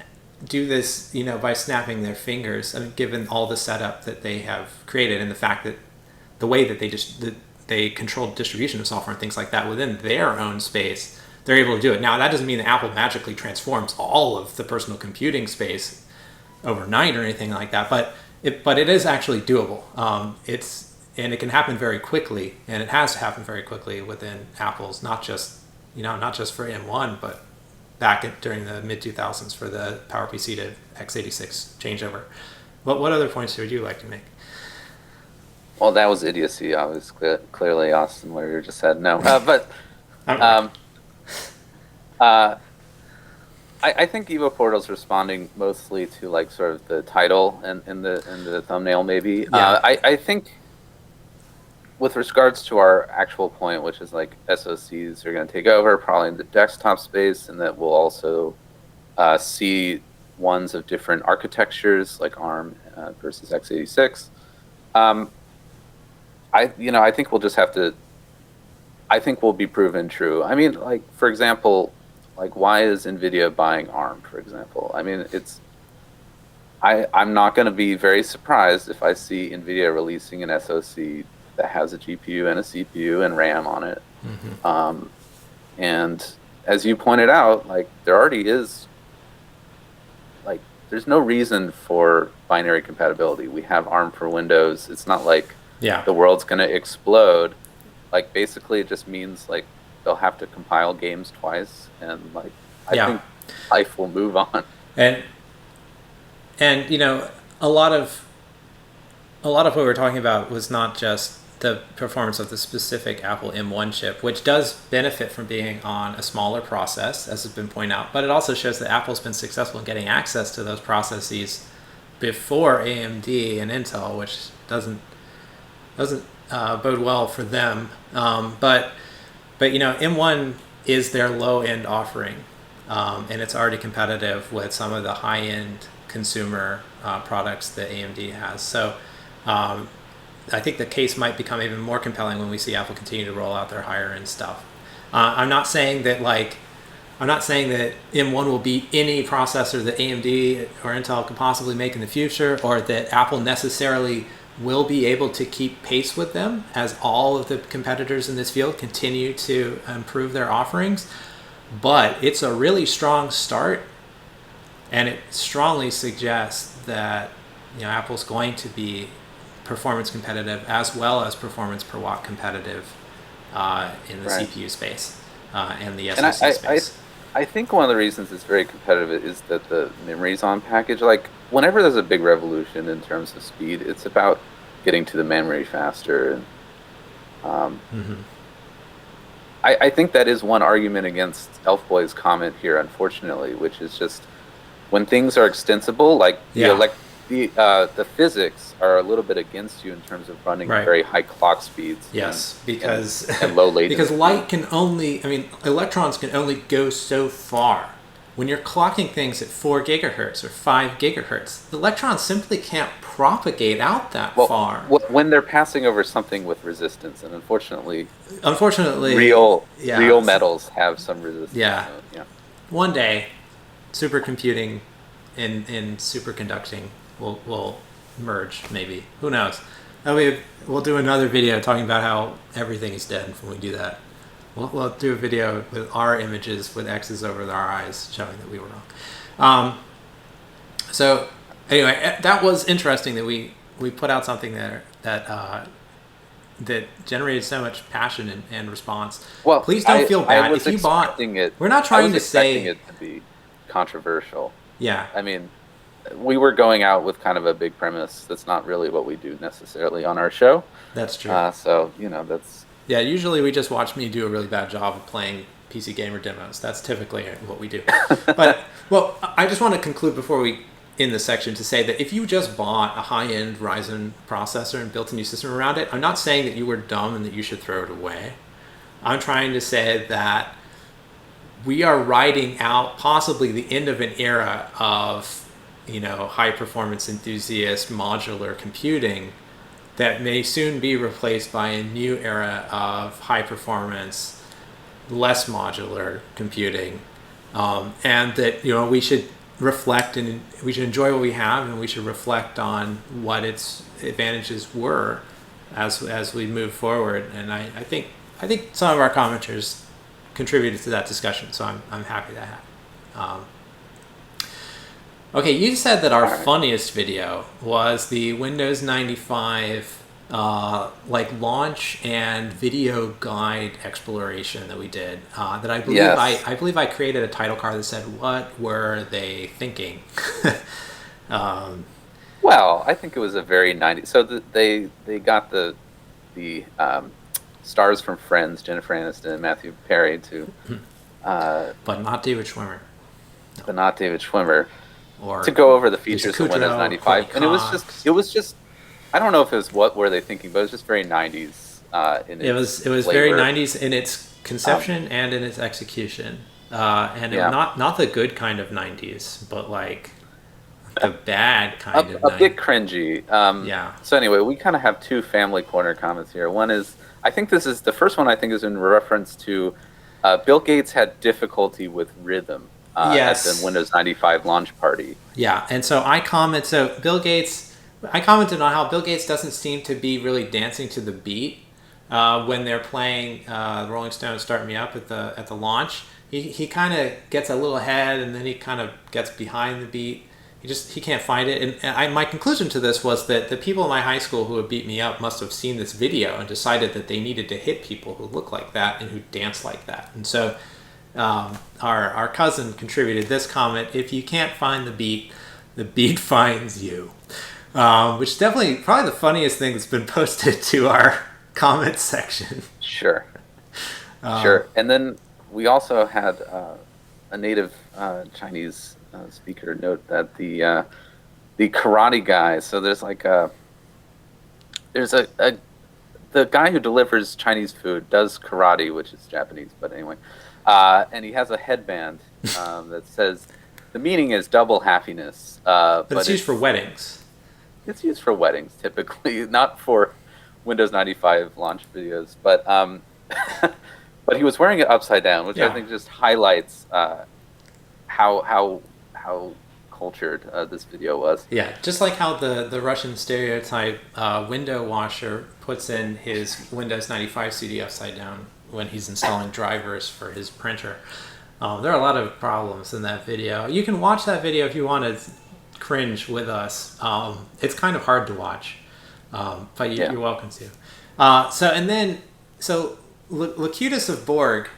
Speaker 1: do this, by snapping their fingers. I mean, given all the setup that they have created and the fact that the way that they control distribution of software and things like that within their own space, they're able to do it. Now, that doesn't mean that Apple magically transforms all of the personal computing space overnight or anything like that, but it is actually doable. And it can happen very quickly, and it has happened very quickly within Apple's, not just for M1, but during the mid 2000s for the PowerPC to x86 changeover. What other points would you like to make?
Speaker 2: Well, that was idiocy, obviously. Clearly, Austin Warrior just said no. But I think Evo Portal's responding mostly to like sort of the title and the thumbnail, maybe.
Speaker 1: Yeah.
Speaker 2: I think with regards to our actual point, which is like SoCs are going to take over probably in the desktop space, and that we'll also see ones of different architectures like ARM versus x86. I think we'll just have to. I think we'll be proven true. I mean, like for example, like why is NVIDIA buying ARM? For example, I mean I'm not going to be very surprised if I see NVIDIA releasing an SoC that has a GPU and a CPU and RAM on it. Mm-hmm. And as you pointed out, like there already is, like there's no reason for binary compatibility. We have ARM for Windows. It's not like the world's going to explode. Like basically it just means like they'll have to compile games twice, and like I think life will move on.
Speaker 1: And a a lot of what we're talking about was not just the performance of the specific Apple M1 chip, which does benefit from being on a smaller process, as has been pointed out, but it also shows that Apple's been successful in getting access to those processes before AMD and Intel, which doesn't bode well for them. But M1 is their low end offering, and it's already competitive with some of the high end consumer products that AMD has. So I think the case might become even more compelling when we see Apple continue to roll out their higher end stuff. I'm not saying that M1 will beat any processor that AMD or Intel could possibly make in the future, or that Apple necessarily will be able to keep pace with them as all of the competitors in this field continue to improve their offerings. But it's a really strong start, and it strongly suggests that Apple's going to be performance competitive as well as performance per watt competitive in the CPU space and the SoC space.
Speaker 2: I think one of the reasons it's very competitive is that the memory's on package. Like, whenever there's a big revolution in terms of speed, it's about getting to the memory faster. I think that is one argument against Elf Boy's comment here, unfortunately, which is just when things are extensible, like the physics are a little bit against you in terms of running very high clock speeds.
Speaker 1: Yes, because
Speaker 2: and low latency.
Speaker 1: Because electrons can only go so far. When you're clocking things at 4 gigahertz or 5 gigahertz, the electrons simply can't propagate out that far.
Speaker 2: When they're passing over something with resistance, and unfortunately, real metals have some resistance.
Speaker 1: Yeah. One day, supercomputing and superconducting will merge, maybe. Who knows? We'll do another video talking about how everything is dead when we do that. We'll do a video with our images with X's over our eyes showing that we were wrong. So anyway, that was interesting that we put out something there that generated so much passion and response.
Speaker 2: Well,
Speaker 1: please don't feel bad if you bought it. We're not trying to say
Speaker 2: it to be controversial.
Speaker 1: Yeah.
Speaker 2: I mean, we were going out with kind of a big premise. That's not really what we do necessarily on our show.
Speaker 1: That's true.
Speaker 2: So that's.
Speaker 1: Yeah, usually we just watch me do a really bad job of playing PC Gamer demos. That's typically what we do. But, I just want to conclude before we end this section to say that if you just bought a high-end Ryzen processor and built a new system around it, I'm not saying that you were dumb and that you should throw it away. I'm trying to say that we are riding out possibly the end of an era of, high-performance enthusiast modular computing that may soon be replaced by a new era of high performance, less modular computing, and that we should reflect and we should enjoy what we have, and we should reflect on what its advantages were as we move forward. And I think some of our commenters contributed to that discussion, so I'm happy that happened. Okay, you said that our funniest video was the Windows 95 launch and video guide exploration that we did. That I believe I believe I created a title card that said, "What were they thinking?"
Speaker 2: Well, I think it was a very 90s. So they got the stars from Friends, Jennifer Aniston and Matthew Perry to,
Speaker 1: but not David Schwimmer.
Speaker 2: No. But not David Schwimmer.
Speaker 1: Or
Speaker 2: to go over the features of Windows 95, and it was just I don't know if it was what were they thinking, but it was just very 90s. It was
Speaker 1: very 90s in its conception and in its execution, not the good kind of 90s, but like the bad kind of 90s.
Speaker 2: A bit cringy. So anyway, we kind of have two family corner comments here. One is I think this is the first one. I think is in reference to Bill Gates had difficulty with rhythm. At the Windows 95 launch party. Yeah,
Speaker 1: and so I commented on how Bill Gates doesn't seem to be really dancing to the beat when they're playing Rolling Stones "Start Me Up" at the launch. He kind of gets a little ahead, and then he kind of gets behind the beat. He can't find it. And my conclusion to this was that the people in my high school who had beat me up must have seen this video and decided that they needed to hit people who look like that and who dance like that. And so our cousin contributed this comment: "If you can't find the beat finds you." which is definitely probably the funniest thing that's been posted to our comments section.
Speaker 2: Sure. Sure. And then we also had a native Chinese speaker note that the karate guy. So there's like there's the guy who delivers Chinese food does karate, which is Japanese, but anyway, and he has a headband that says the meaning is double happiness.
Speaker 1: But it's used for weddings.
Speaker 2: It's used for weddings typically, not for Windows 95 launch videos, but but he was wearing it upside down, which I think just highlights how cultured this video was.
Speaker 1: Yeah, just like how the Russian stereotype window washer puts in his Windows 95 CD upside down when he's installing drivers for his printer. There are a lot of problems in that video. You can watch that video if you want to cringe with us. It's kind of hard to watch, but you're welcome to. So Locutus of Borg,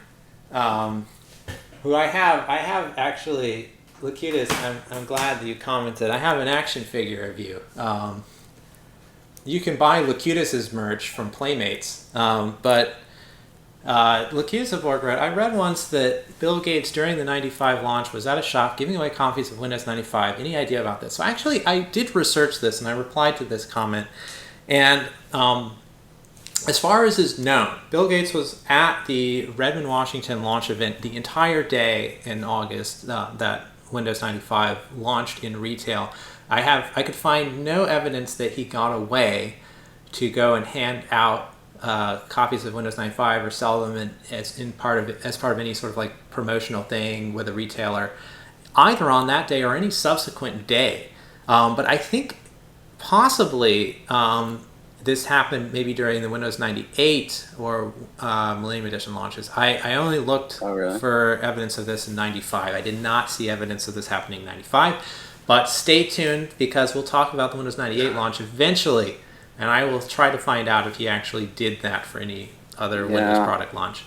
Speaker 1: who I have actually, Locutus, I'm glad that you commented. I have an action figure of you. You can buy Locutus's merch from Playmates, but Locutus of Borg I read once that Bill Gates during the 95 launch was at a shop giving away copies of Windows 95. Any idea about this? So actually I did research this and I replied to this comment, and as far as is known, Bill Gates was at the Redmond, Washington launch event the entire day in August that Windows 95 launched in retail. I could find no evidence that he got away to go and hand out copies of Windows 95 or sell them as part of any sort of like promotional thing with a retailer, either on that day or any subsequent day. But I think possibly this happened maybe during the Windows 98 or Millennium Edition launches. I only looked for evidence of this in 95. I did not see evidence of this happening in 95. But stay tuned, because we'll talk about the Windows 98 launch eventually, and I will try to find out if he actually did that for any other Windows product launch.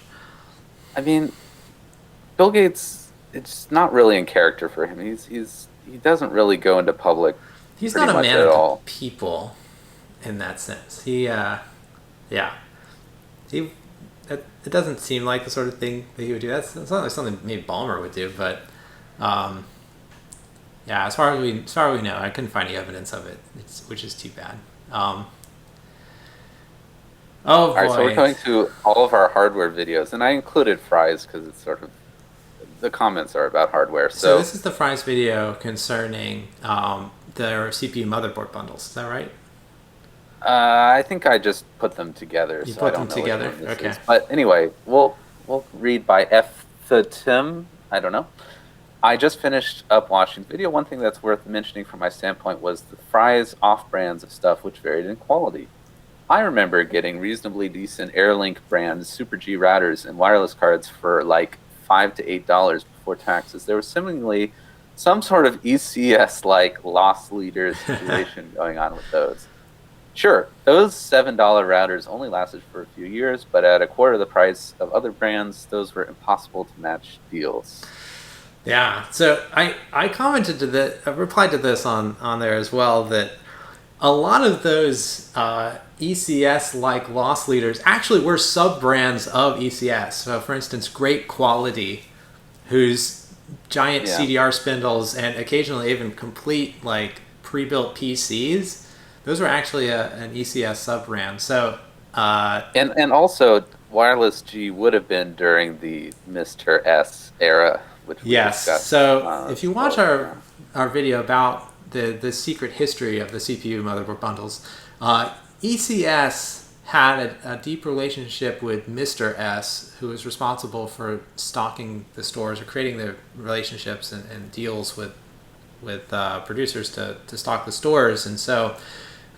Speaker 2: I mean, Bill Gates, it's not really in character for him. He doesn't really go into public.
Speaker 1: He's not a man of the people in that sense. It doesn't seem like the sort of thing that he would do. That's not like something maybe Ballmer would do, but as far as we know, I couldn't find any evidence of it, which is too bad. Oh boy.
Speaker 2: All right, so we're going to all of our hardware videos, and I included Fry's because it's sort of, the comments are about hardware.
Speaker 1: So this is the Fry's video concerning their CPU motherboard bundles. Is that right?
Speaker 2: I think I just put them together.
Speaker 1: You
Speaker 2: so
Speaker 1: put
Speaker 2: I don't
Speaker 1: them
Speaker 2: know
Speaker 1: together?
Speaker 2: which one this
Speaker 1: Okay.
Speaker 2: is. But anyway, we'll read by F. The Tim. I don't know. I just finished up watching the video. One thing that's worth mentioning from my standpoint was the Fry's off-brands of stuff, which varied in quality. I remember getting reasonably decent Airlink brand Super G routers and wireless cards for like $5 to $8 before taxes. There was seemingly some sort of ECS-like loss leader situation going on with those. Sure, those $7 routers only lasted for a few years, but at a quarter of the price of other brands, those were impossible to match deals.
Speaker 1: Yeah, so I commented to that, I replied to this on there as well, that a lot of those ECS-like loss leaders actually were sub-brands of ECS. So for instance, Great Quality, whose giant CDR spindles and occasionally even complete like pre-built PCs, those were actually an ECS sub-brand. So
Speaker 2: and also Wireless G would have been during the Mr. S era.
Speaker 1: Yes. So if you watch our video about the secret history of the CPU motherboard bundles, ECS had a deep relationship with Mr. S, who was responsible for stocking the stores or creating the relationships and deals with producers to stock the stores. And so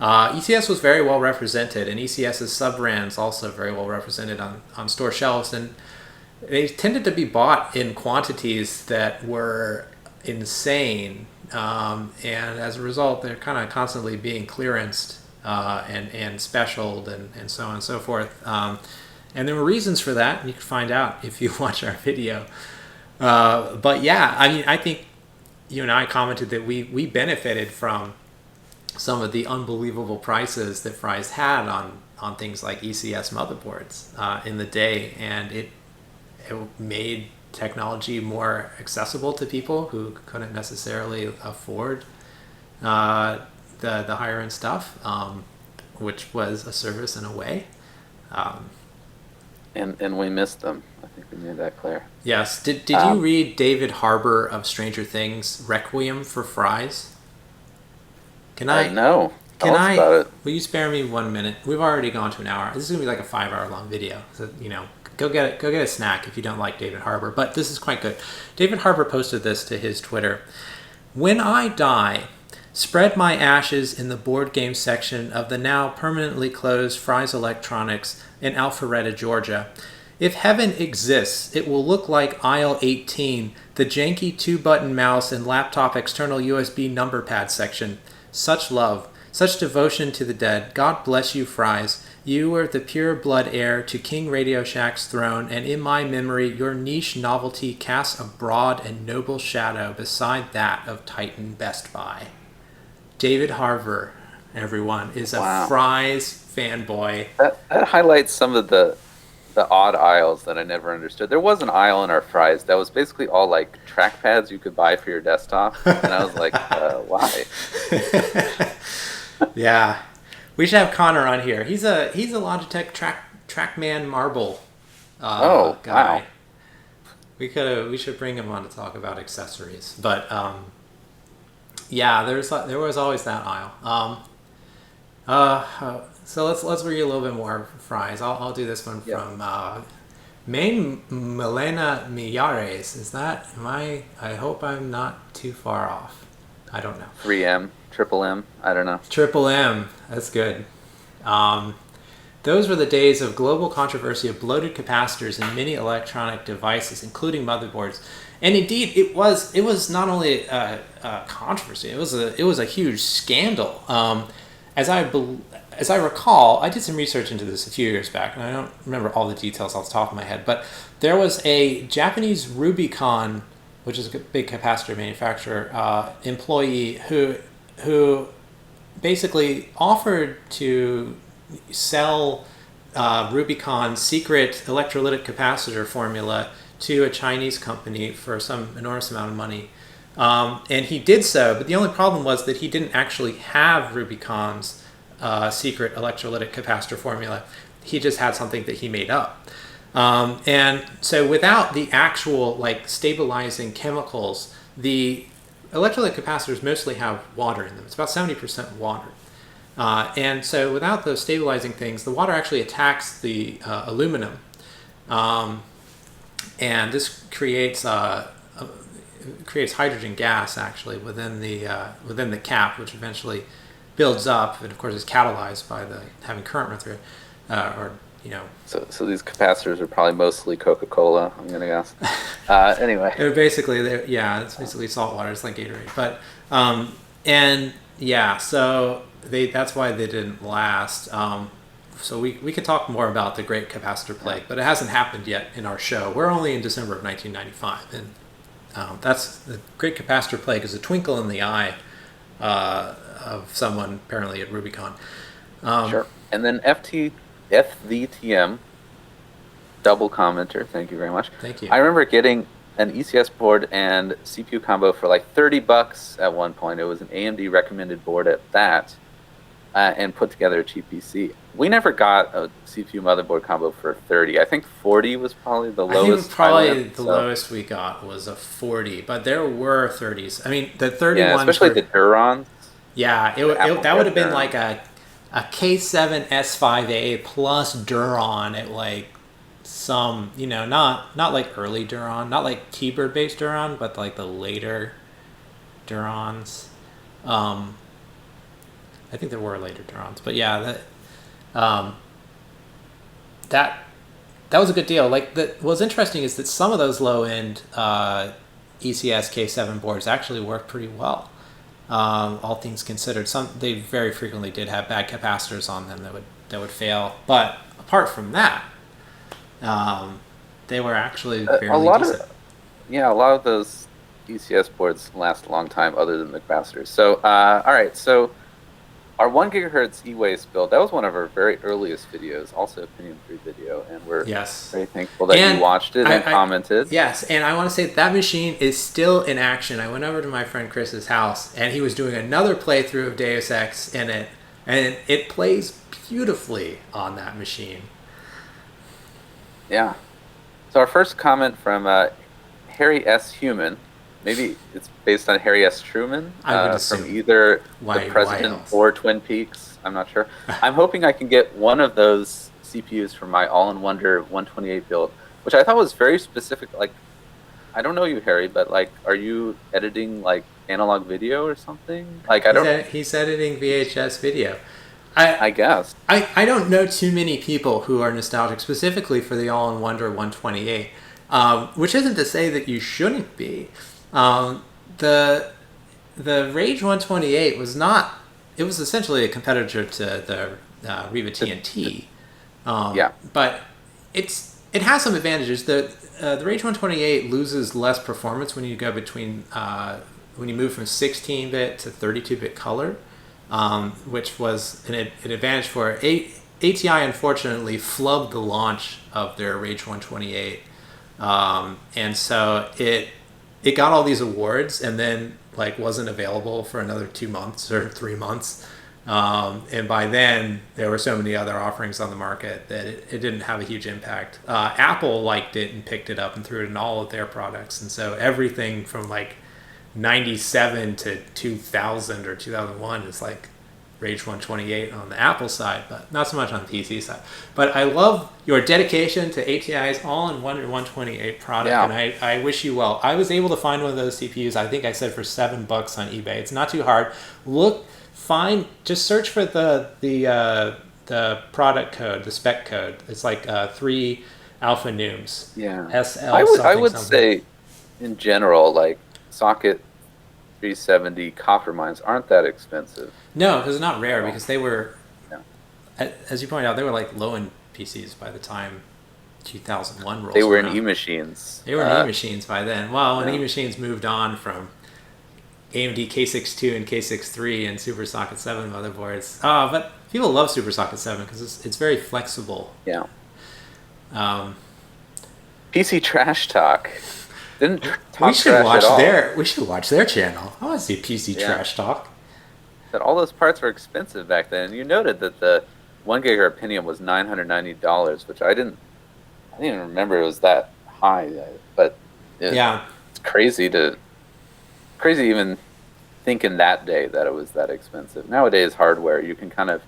Speaker 1: ECS was very well represented, and ECS's sub-brands also very well represented on store shelves. And they tended to be bought in quantities that were insane, and as a result, they're kind of constantly being clearanced and specialed and so on and so forth. And there were reasons for that, and you can find out if you watch our video. But yeah, I mean, I think you and I commented that we benefited from some of the unbelievable prices that Fry's had on things like ECS motherboards in the day, and it made technology more accessible to people who couldn't necessarily afford the higher end stuff, which was a service in a way.
Speaker 2: And we missed them. I think we made that clear.
Speaker 1: Yes. Did you read David Harbour of Stranger Things' Requiem for Fries? Can I?
Speaker 2: No.
Speaker 1: Can
Speaker 2: Tell us about it.
Speaker 1: Will you spare me 1 minute? We've already gone to an hour. This is gonna be like a 5 hour long video. So go get a snack if you don't like David Harbour. But this is quite good. David Harbour posted this to his Twitter. When I die, spread my ashes in the board game section of the now permanently closed Fry's Electronics in Alpharetta, Georgia. If heaven exists, it will look like aisle 18, the janky 2-button mouse and laptop external USB number pad section. Such love, such devotion to the dead. God bless you, Fries. You were the pure blood heir to King Radio Shack's throne, and in my memory, your niche novelty casts a broad and noble shadow beside that of Titan Best Buy. David Harbour, everyone, is a Fry's fanboy.
Speaker 2: That highlights some of the odd aisles that I never understood. There was an aisle in our Fry's that was basically all like trackpads you could buy for your desktop, and I was like, why?
Speaker 1: Yeah, we should have Connor on here. He's a Logitech TrackMan Marble guy. Wow. We should bring him on to talk about accessories. But yeah, there was always that aisle. So let's read a little bit more Fries. I'll do this one from Main Milena Millares. Is that I hope I'm not too far off. I don't know.
Speaker 2: 3M, Triple M. I don't know.
Speaker 1: Triple M. That's good. Those were the days of global controversy of bloated capacitors in many electronic devices, including motherboards. And indeed, it was not only a controversy; it was a huge scandal. As I recall, I did some research into this a few years back, and I don't remember all the details off the top of my head, but there was a Japanese Rubicon, which is a big capacitor manufacturer, employee who basically offered to sell Rubicon's secret electrolytic capacitor formula to a Chinese company for some enormous amount of money. And he did so, but the only problem was that he didn't actually have Rubicon's secret electrolytic capacitor formula. He just had something that he made up. And so without the actual stabilizing chemicals, the electrolytic capacitors mostly have water in them. It's about 70% water. And so without those stabilizing things, the water actually attacks the aluminum. And this creates hydrogen gas actually within the cap, which eventually builds up, and of course is catalyzed by having current run through it,
Speaker 2: So these capacitors are probably mostly Coca-Cola, I'm gonna guess. Anyway.
Speaker 1: It's basically salt water. It's like Gatorade, but so that's why they didn't last. So we could talk more about the Great Capacitor Plague, but it hasn't happened yet in our show. We're only in December of 1995, and that's the Great Capacitor Plague is a twinkle in the eye of someone apparently at Rubicon.
Speaker 2: Sure. And then FVTM, double commenter. Thank you very much.
Speaker 1: Thank you.
Speaker 2: I remember getting an ECS board and CPU combo for like $30 at one point. It was an AMD recommended board at that, and put together a cheap PC. We never got a CPU motherboard combo for 30. I think 40 was probably the lowest.
Speaker 1: Lowest we got was a 40, but there were 30s. I mean, the 31s,
Speaker 2: especially the Durons.
Speaker 1: Yeah, that would have been like a K7 S5A plus Duron at like some, not like early Duron, not like T-Bird based Duron, but like the later Durons. I think there were later Durons, but yeah, that was a good deal. What's interesting is that some of those low end ECS K7 boards actually work pretty well. All things considered, they very frequently did have bad capacitors on them that would fail. But apart from that, they were actually fairly decent.
Speaker 2: A lot of those ECS boards last a long time, other than the capacitors. So, all right. So, our 1 gigahertz e-waste build, that was one of our very earliest videos, also a Pentium 3 video, and we're
Speaker 1: Yes.
Speaker 2: very thankful that you
Speaker 1: And
Speaker 2: watched it and commented.
Speaker 1: yes, and I want to say that machine is still in action. I went over to my friend Chris's house, and he was doing another playthrough of Deus Ex in it, and it plays beautifully on that machine.
Speaker 2: Yeah. So our first comment from Harry S. Human, maybe it's based on Harry S. Truman,
Speaker 1: I would assume.
Speaker 2: from either
Speaker 1: Why
Speaker 2: The President
Speaker 1: else?
Speaker 2: or Twin Peaks. I'm not sure. I'm hoping I can get one of those CPUs for my All-in-Wonder 128 build, which I thought was very specific. Like, I don't know you, Harry, but like, are you editing like analog video or something? Like,
Speaker 1: He's editing VHS video.
Speaker 2: I guess.
Speaker 1: I don't know too many people who are nostalgic specifically for the All-in-Wonder 128, which isn't to say that you shouldn't be. The Rage 128 was not. It was essentially a competitor to the Riva TNT.
Speaker 2: Yeah.
Speaker 1: But it has some advantages. The Rage 128 loses less performance when you go between when you move from 16-bit to 32-bit color, which was an advantage for it. ATI unfortunately flubbed the launch of their Rage 128, and so it got all these awards and then like wasn't available for another 2 months or 3 months. And by then there were so many other offerings on the market that it didn't have a huge impact. Apple liked it and picked it up and threw it in all of their products. And so everything from like 97 to 2000 or 2001 is like Rage 128 on the Apple side, but not so much on the PC side. But I love your dedication to ATI's All-in-Wonder 128 product,
Speaker 2: Yeah.
Speaker 1: and I wish you well. I was able to find one of those CPUs, I think I said for $7 on eBay. It's not too hard. Just search for the product code, the spec code. It's like 3 alpha nums.
Speaker 2: Yeah.
Speaker 1: SL
Speaker 2: I would
Speaker 1: something.
Speaker 2: say, in general, like socket 370 copper mines aren't that expensive.
Speaker 1: No, because it's not rare, because they were,
Speaker 2: Yeah.
Speaker 1: as you pointed out, they were like low-end PCs by the time 2001 rolls
Speaker 2: They were in
Speaker 1: around.
Speaker 2: e-machines.
Speaker 1: They were in e-machines by then. Well, when
Speaker 2: Yeah.
Speaker 1: e-machines moved on from AMD K62 and K63 and Super Socket 7 motherboards. But people love Super Socket 7 because it's very flexible.
Speaker 2: Yeah.
Speaker 1: Um,
Speaker 2: PC Trash Talk. Didn't talk
Speaker 1: we should
Speaker 2: trash
Speaker 1: watch
Speaker 2: at all.
Speaker 1: their channel. I want to see PC Trash Talk.
Speaker 2: That all those parts were expensive back then. You noted that the 1 gigahertz Pentium was $990, which I didn't even remember it was that high. But it's crazy even think in that day that it was that expensive. Nowadays, hardware, you can kind of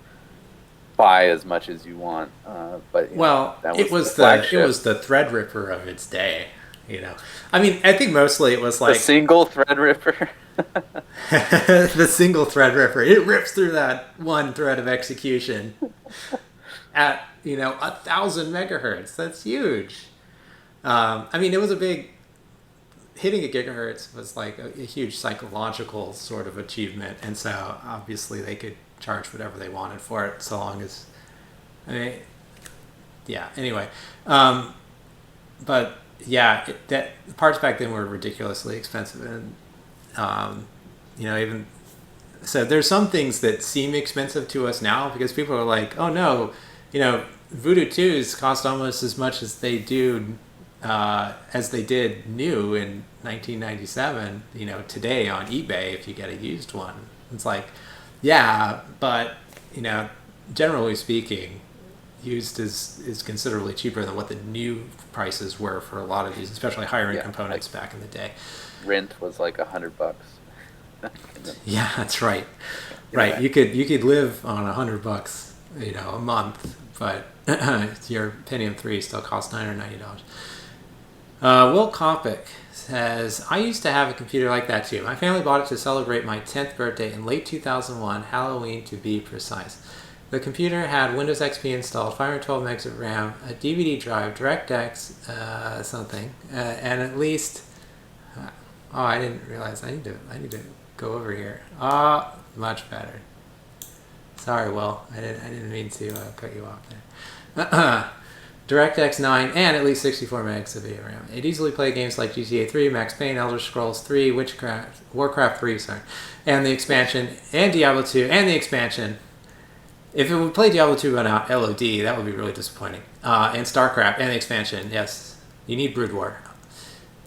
Speaker 2: buy as much as you want. But
Speaker 1: it was the Threadripper of its day. I mean, I think mostly it was like
Speaker 2: the single Threadripper.
Speaker 1: the single Threadripper. It rips through that one thread of execution at 1,000 megahertz. That's huge. I mean, it was a big. Hitting a gigahertz was like a huge psychological sort of achievement, and so obviously they could charge whatever they wanted for it, so long as, Anyway, but yeah, the parts back then were ridiculously expensive, and even so, there's some things that seem expensive to us now because people are like, oh no, Voodoo 2s cost almost as much as they did new in 1997, today on eBay if you get a used one. It's like, yeah, but, generally speaking, used is considerably cheaper than what the new prices were for a lot of these, especially higher end components back in the day.
Speaker 2: Rent was like $100.
Speaker 1: Yeah, that's right. Right, you could live on $100, a month, but your Pentium 3 still costs $990. Will Kopic says, I used to have a computer like that too. My family bought it to celebrate my 10th birthday in late 2001, Halloween to be precise. The computer had Windows XP installed, 512 megs of RAM, a DVD drive, DirectX, and at least... I didn't realize. I need to go over here. Much better. Sorry, Will. I didn't mean to cut you off there. DirectX 9, and at least 64 megs of video RAM. It easily play games like GTA 3, Max Payne, Elder Scrolls 3, Warcraft 3, and the expansion, and Diablo 2, and the expansion. If it would play Diablo 2 without LOD, that would be really disappointing. And StarCraft, and the expansion, yes. You need Brood War.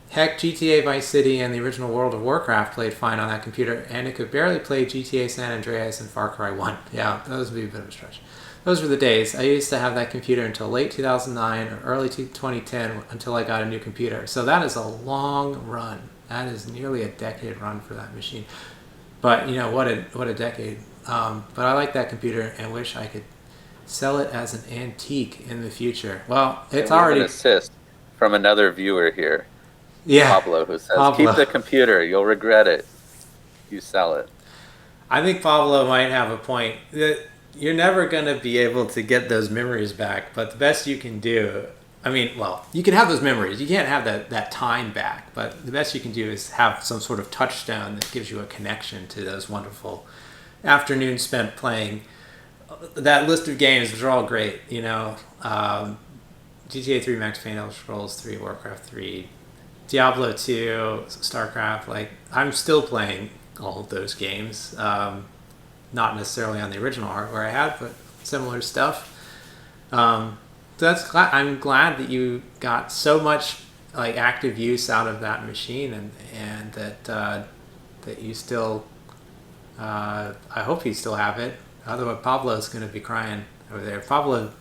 Speaker 1: Heck, GTA Vice City and the original World of Warcraft played fine on that computer, and it could barely play GTA San Andreas and Far Cry 1. Yeah, those would be a bit of a stretch. Those were the days. I used to have that computer until late 2009 or early 2010 until I got a new computer. So that is a long run. That is nearly a decade run for that machine. But, what a decade. But I like that computer and wish I could sell it as an antique in the future. Well, it's already...
Speaker 2: an assist from another viewer here.
Speaker 1: Yeah,
Speaker 2: Pablo, who says, keep the computer, you'll regret it. You sell it.
Speaker 1: I think Pablo might have a point. You're never going to be able to get those memories back, but the best you can do, you can have those memories. You can't have that time back, but the best you can do is have some sort of touchstone that gives you a connection to those wonderful afternoons spent playing that list of games, which are all great. GTA 3, Max Payne, Elder Scrolls 3, Warcraft 3, Diablo 2, StarCraft. I'm still playing all of those games. Not necessarily on the original hardware I had, but similar stuff. So I'm glad that you got so much active use out of that machine, and that you still. I hope you still have it. Otherwise, Pablo's going to be crying over there. Pablo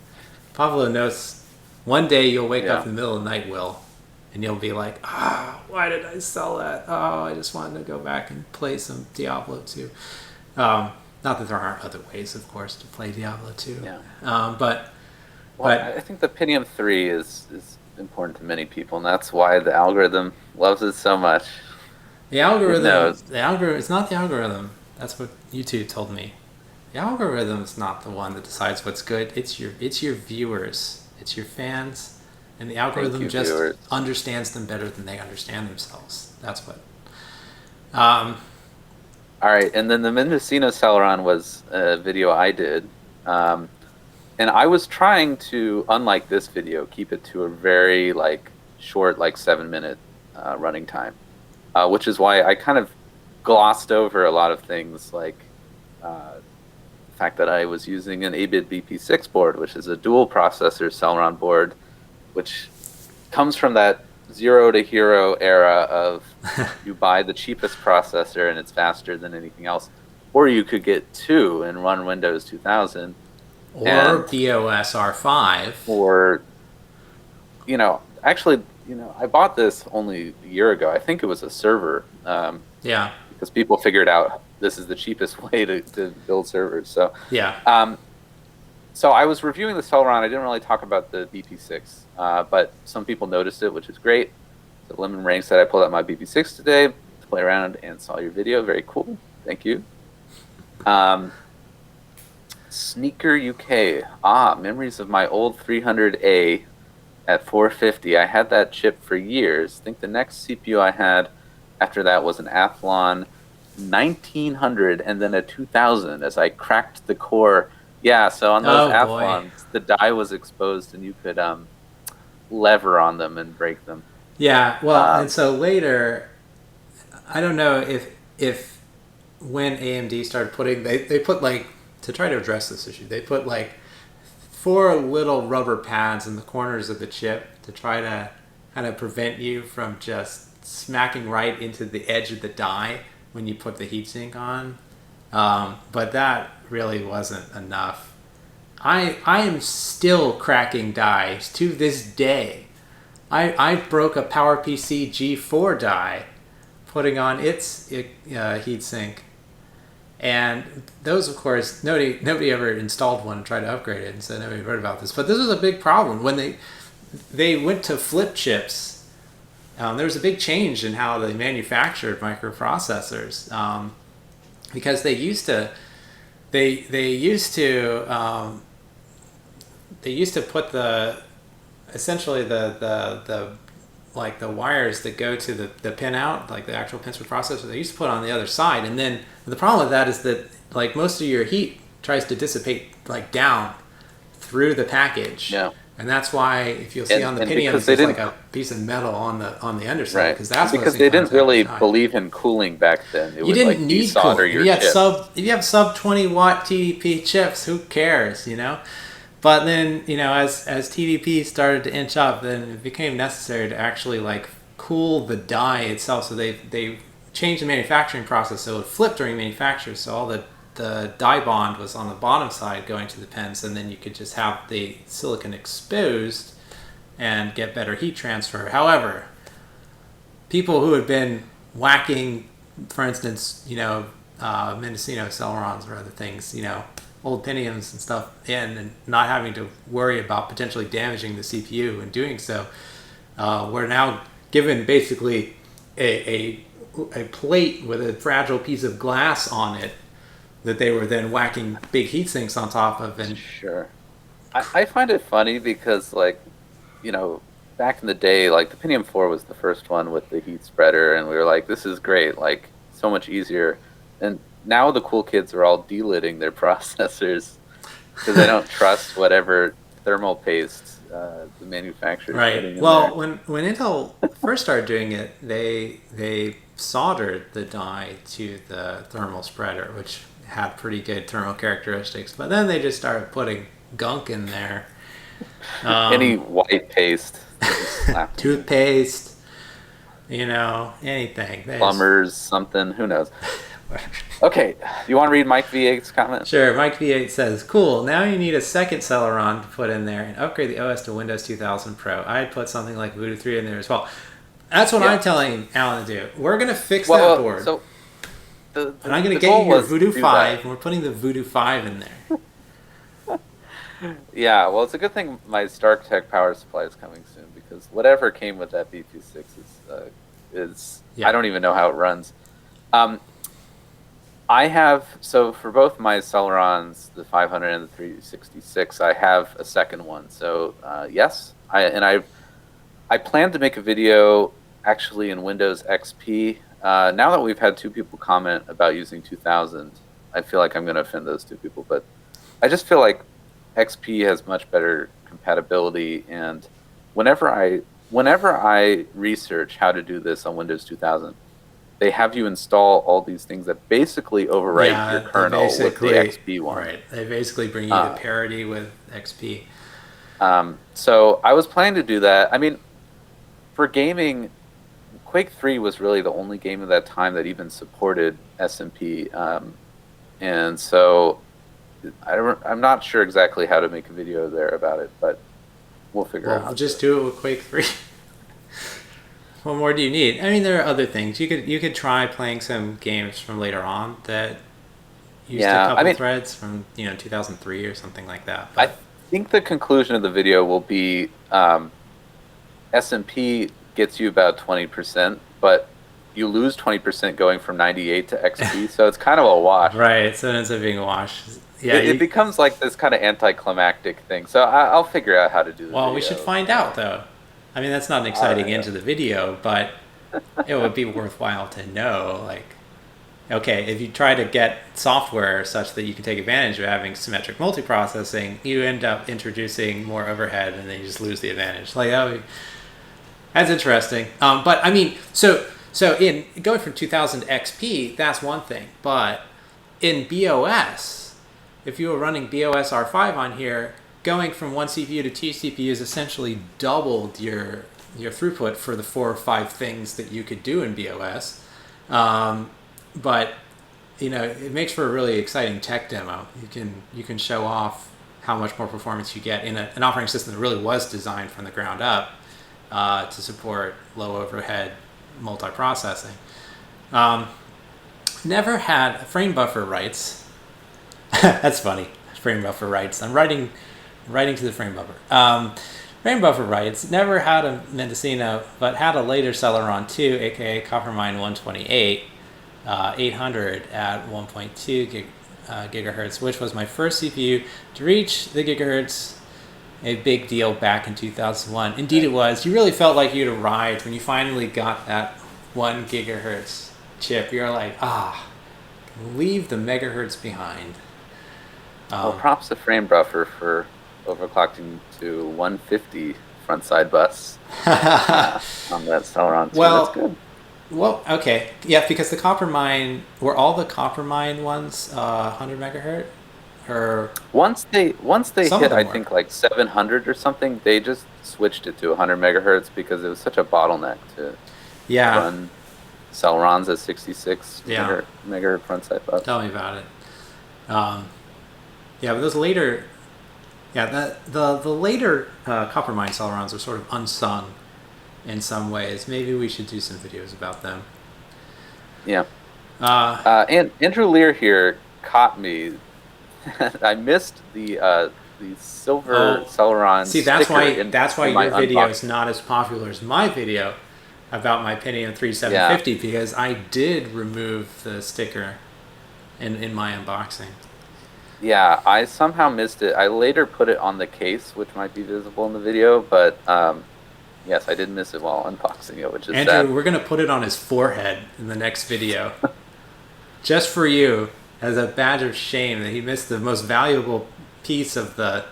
Speaker 1: knows one day you'll wake up in the middle of the night, Will. And you'll be like, why did I sell that? Oh, I just wanted to go back and play some Diablo 2. Not that there aren't other ways, of course, to play Diablo 2.
Speaker 2: Yeah.
Speaker 1: But
Speaker 2: I think the Pentium 3 is important to many people, and that's why the algorithm loves it so much.
Speaker 1: The algorithm, it's not the algorithm. That's what YouTube told me. The algorithm is not the one that decides what's good. It's your viewers. It's your fans. And the algorithm just understands them better than they understand themselves. That's what.
Speaker 2: All right, and then the Mendocino Celeron was a video I did. And I was trying to, unlike this video, keep it to a very short, 7-minute running time. Which is why I kind of glossed over a lot of things the fact that I was using an 8-bit BP6 board, which is a dual processor Celeron board, which comes from that zero to hero era of you buy the cheapest processor and it's faster than anything else, or you could get two and run Windows 2000,
Speaker 1: or BOS R5,
Speaker 2: or I bought this only a year ago. I think it was a server. Because people figured out this is the cheapest way to build servers. So So I was reviewing the Celeron. I didn't really talk about the BP6, but some people noticed it, which is great. So Lemon Ring said I pulled out my BP6 today to play around and saw your video. Very cool. Thank you. Sneaker UK. Memories of my old 300A at 450. I had that chip for years. I think the next CPU I had after that was an Athlon 1900 and then a 2000 as I cracked the core. Yeah, so on those Athlons, the die was exposed and you could lever on them and break them.
Speaker 1: Yeah, well, and so later, I don't know if when AMD started putting, they put to try to address this issue, they put 4 little rubber pads in the corners of the chip to try to kind of prevent you from just smacking right into the edge of the die when you put the heatsink on. But that really wasn't enough. I am still cracking dies to this day. I broke a PowerPC G4 die putting on its heatsink. And those, of course, nobody ever installed one and tried to upgrade it, and so nobody heard about this. But this was a big problem. When they went to flip chips, there was a big change in how they manufactured microprocessors. Because they used to put the wires that go to the pin out, the actual pins for processor, they used to put on the other side. And then the problem with that is that most of your heat tries to dissipate down through the package.
Speaker 2: Yeah.
Speaker 1: And that's why, if you'll see on the
Speaker 2: and
Speaker 1: Pentiums,
Speaker 2: because they
Speaker 1: there's like
Speaker 2: didn't,
Speaker 1: a piece of metal on the underside,
Speaker 2: right,
Speaker 1: because that's what
Speaker 2: because they didn't
Speaker 1: sometimes happens.
Speaker 2: really believe in cooling back then. It
Speaker 1: You
Speaker 2: would
Speaker 1: didn't
Speaker 2: like
Speaker 1: need
Speaker 2: desolder
Speaker 1: cooling.
Speaker 2: your chips.
Speaker 1: If you have sub 20-watt TDP chips, who cares, you know? But then, as TDP started to inch up, then it became necessary to actually like cool the die itself. So they changed the manufacturing process so it would flip during manufacture. So all the die bond was on the bottom side going to the pens, and then you could just have the silicon exposed and get better heat transfer. However, people who had been whacking, for instance, Mendocino Celerons or other things, old Pentiums and stuff in, and not having to worry about potentially damaging the CPU and doing so, we're now given basically a plate with a fragile piece of glass on it that they were then whacking big heat sinks on top of. And
Speaker 2: Sure. I find it funny because, like, back in the day, like the Pentium 4 was the first one with the heat spreader, and we were like, this is great, like so much easier. And now the cool kids are all delidding their processors because they don't trust whatever thermal paste the manufacturer's putting in
Speaker 1: Well,
Speaker 2: there.
Speaker 1: when Intel first started doing it, they soldered the die to the thermal spreader, which had pretty good thermal characteristics. But then they just started putting gunk in there.
Speaker 2: Any white paste, they just slap it in.
Speaker 1: Toothpaste, anything.
Speaker 2: Plumbers, something, who knows. Okay, you want to read Mike V8's comment?
Speaker 1: Sure. Mike V8 says, "Cool. Now you need a second Celeron to put in there and upgrade the OS to Windows 2000 Pro. I'd put something like Voodoo 3 in there as well." That's what I'm telling Alan to do. We're gonna fix that board,
Speaker 2: So
Speaker 1: and I'm gonna
Speaker 2: the
Speaker 1: get
Speaker 2: goal
Speaker 1: you your
Speaker 2: was to
Speaker 1: Voodoo
Speaker 2: do
Speaker 1: 5,
Speaker 2: that.
Speaker 1: and we're putting the Voodoo 5 in there.
Speaker 2: Yeah, well, it's a good thing my StarkTech power supply is coming soon, because whatever came with that BP6 is
Speaker 1: Yeah.
Speaker 2: I don't even know how it runs. I have, so for both my Celerons, the 500 and the 366, I have a second one. So yes, I plan to make a video actually in Windows XP. Now that we've had two people comment about using 2000, I feel like I'm going to offend those two people, but I just feel like XP has much better compatibility, and whenever I research how to do this on Windows 2000, they have you install all these things that basically overwrite your kernel with the XP one.
Speaker 1: Right. They basically bring you to parity with XP.
Speaker 2: So I was planning to do that. I mean, for gaming, Quake 3 was really the only game of that time that even supported SMP, and so I'm not sure exactly how to make a video there about it, but we'll figure out.
Speaker 1: We'll just do it with Quake 3. What more do you need? I mean, there are other things. You could try playing some games from later on that used a couple threads from 2003 or something like that. But
Speaker 2: I think the conclusion of the video will be SMP gets you about 20%, but you lose 20% going from 98 to XP, so it's kind of a wash.
Speaker 1: Right, so it ends up being a wash. Yeah,
Speaker 2: it becomes like this kind of anticlimactic thing. So I'll figure out how to do this.
Speaker 1: Well, we should find out, though. I mean, that's not an exciting end to the video, but it would be worthwhile to know, like, okay, if you try to get software such that you can take advantage of having symmetric multiprocessing, you end up introducing more overhead, and then you just lose the advantage. Like, that's interesting. But I mean, so in going from 2000 to XP, that's one thing. But in BOS, if you were running BOS R5 on here, going from one CPU to two CPUs essentially doubled your throughput for the 4 or 5 things that you could do in BOS. But it makes for a really exciting tech demo. You can show off how much more performance you get in an operating system that really was designed from the ground up to support low overhead multiprocessing. Never had frame buffer writes. That's funny. Frame buffer writes. I'm writing to the frame buffer. Frame buffer writes. Never had a Mendocino, but had a later Celeron 2, aka Coppermine 128, 800 at 1.2 gigahertz, which was my first CPU to reach the gigahertz. A big deal back in 2001. Indeed it was. You really felt like you'd arrived when you finally got that 1 gigahertz chip. You're like, leave the megahertz behind.
Speaker 2: Well, props to frame buffer for overclocking to 150 front side bus on that Celeron too. That's
Speaker 1: Well,
Speaker 2: good.
Speaker 1: well, okay, yeah, because the Coppermine were all the Coppermine ones 100 megahertz, or
Speaker 2: Once they
Speaker 1: some of
Speaker 2: hit, I
Speaker 1: them were.
Speaker 2: think like 700 or something, they just switched it to 100 megahertz because it was such a bottleneck to
Speaker 1: Yeah,
Speaker 2: run Celerons at 66
Speaker 1: yeah.
Speaker 2: megahertz front side bus.
Speaker 1: Tell me about it. Um, yeah, but those later, yeah, the later Coppermine Celerons are sort of unsung in some ways. Maybe we should do some videos about them.
Speaker 2: Yeah.
Speaker 1: Uh,
Speaker 2: And Andrew Lear here caught me. I missed the silver
Speaker 1: oh,
Speaker 2: Celeron
Speaker 1: see,
Speaker 2: sticker
Speaker 1: that's why
Speaker 2: in my
Speaker 1: your video is
Speaker 2: unboxing.
Speaker 1: not as popular as my video about my Pentium 3
Speaker 2: Yeah.
Speaker 1: 750 because I did remove the sticker in my unboxing.
Speaker 2: Yeah, I somehow missed it. I later put it on the case, which might be visible in the video, but yes, I did miss it while unboxing it, which is sad.
Speaker 1: Andrew, we're gonna put it on his forehead in the next video, just for you, as a badge of shame that he missed the most valuable piece of the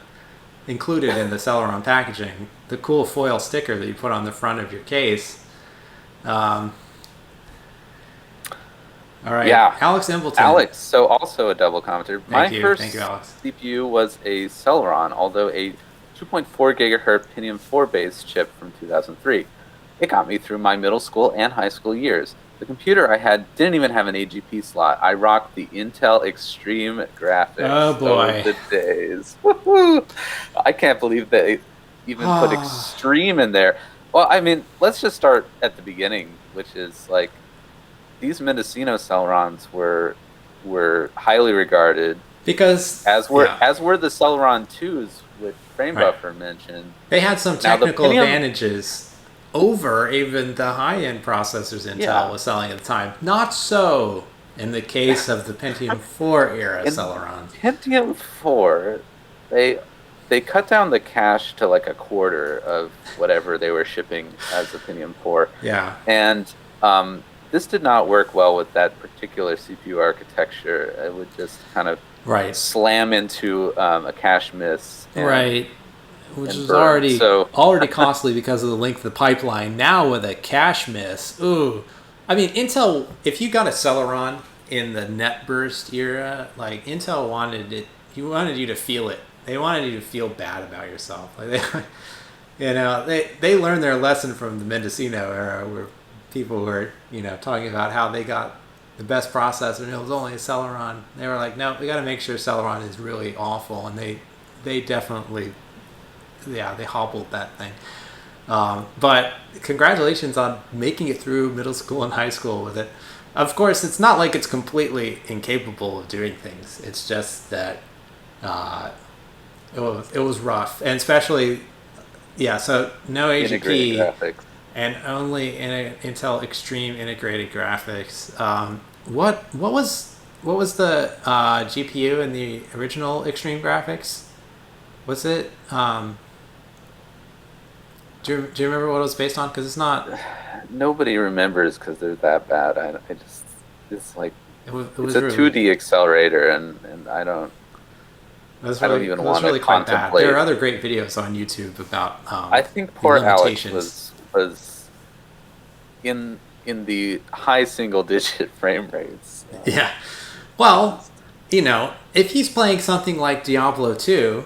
Speaker 1: included in the Celeron packaging, the cool foil sticker that you put on the front of your case. Um, all right,
Speaker 2: Yeah,
Speaker 1: Alex Embleton.
Speaker 2: Alex, so also a double commenter. My
Speaker 1: Thank you,
Speaker 2: first
Speaker 1: Alex.
Speaker 2: CPU was a Celeron, although a 2.4 gigahertz Pentium 4 based chip from 2003. It got me through my middle school and high school years. The computer I had didn't even have an AGP slot. I rocked the Intel Extreme
Speaker 1: Oh
Speaker 2: graphics. Those
Speaker 1: boy.
Speaker 2: the days. Woohoo! I can't believe they even put
Speaker 1: Ah,
Speaker 2: Extreme in there. Well, I mean, let's just start at the beginning, which is like these Mendocino Celerons were highly regarded,
Speaker 1: because yeah,
Speaker 2: as were the Celeron 2s, which Frame
Speaker 1: right.
Speaker 2: Buffer mentioned.
Speaker 1: They had some
Speaker 2: Now the
Speaker 1: technical
Speaker 2: Pentium,
Speaker 1: advantages over even the high-end processors Intel
Speaker 2: yeah,
Speaker 1: was selling at the time. Not so in the case of the Pentium 4 era
Speaker 2: in
Speaker 1: Celerons.
Speaker 2: Pentium 4, they they cut down the cache to like a quarter of whatever they were shipping as the Pentium 4,
Speaker 1: Yeah,
Speaker 2: and this did not work well with that particular CPU architecture. It would just kind of
Speaker 1: right,
Speaker 2: slam into a cache miss
Speaker 1: right. Which
Speaker 2: and
Speaker 1: was
Speaker 2: burn. So
Speaker 1: already costly because of the length of the pipeline. Now with a cache miss, ooh. I mean, Intel. If you got a Celeron in the NetBurst era, like Intel wanted it, he wanted you to feel it. They wanted you to feel bad about yourself. Like they, they learned their lesson from the Mendocino era, where people were, talking about how they got the best processor and it was only a Celeron. They were like, no, we got to make sure Celeron is really awful, and they definitely, yeah, they hobbled that thing. But congratulations on making it through middle school and high school with it. Of course, it's not like it's completely incapable of doing things. It's just that uh, it was rough, and especially, yeah. So no
Speaker 2: integrated
Speaker 1: AGP
Speaker 2: graphics.
Speaker 1: and only in Intel Extreme integrated graphics. What was the GPU in the original Extreme graphics? Was it? Do you remember what it was based on? Because it's not.
Speaker 2: Nobody remembers because they're that bad. I just it's like
Speaker 1: It
Speaker 2: it's
Speaker 1: was
Speaker 2: a
Speaker 1: really.
Speaker 2: 2D accelerator, and I don't even
Speaker 1: It was
Speaker 2: want to
Speaker 1: really quite bad. There are
Speaker 2: contemplate.
Speaker 1: other great videos on YouTube about
Speaker 2: I think
Speaker 1: the
Speaker 2: poor Alex
Speaker 1: limitations.
Speaker 2: was in the high single digit frame rates.
Speaker 1: Yeah. Well, if he's playing something like Diablo 2,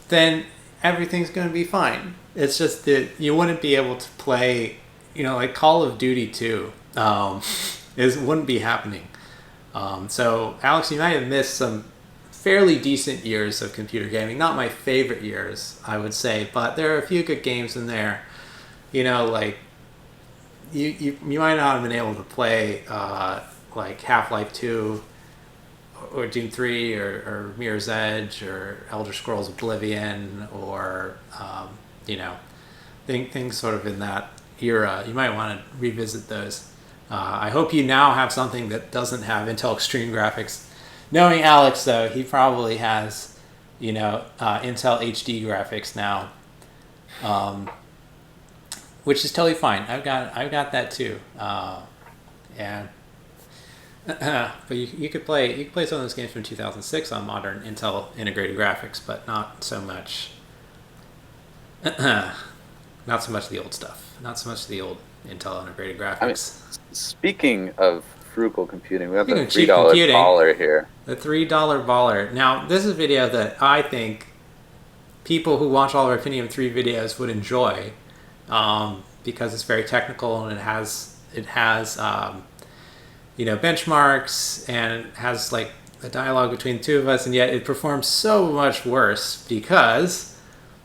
Speaker 1: then everything's going to be fine. It's just that you wouldn't be able to play, like Call of Duty 2 wouldn't be happening. So, Alex, you might have missed some fairly decent years of computer gaming. Not my favorite years, I would say, but there are a few good games in there. Like you might not have been able to play like Half-Life 2 or Doom 3 or Mirror's Edge or Elder Scrolls Oblivion or, things sort of in that era. You might want to revisit those. I hope you now have something that doesn't have Intel Extreme graphics. Knowing Alex, though, he probably has, Intel HD graphics now, which is totally fine. I've got that too. Yeah. But you could play some of those games from 2006 on modern Intel integrated graphics, but not so much. Not so much the old stuff. Not so much the old Intel integrated
Speaker 2: I mean,
Speaker 1: graphics.
Speaker 2: speaking of frugal computing, we have
Speaker 1: Speaking
Speaker 2: the
Speaker 1: of cheap
Speaker 2: $3
Speaker 1: computing,
Speaker 2: baller here.
Speaker 1: the $3 baller. Now, this is a video that I think people who watch all of our Pentium 3 videos would enjoy, because it's very technical and it has benchmarks, and it has like a dialogue between the two of us, and yet it performs so much worse because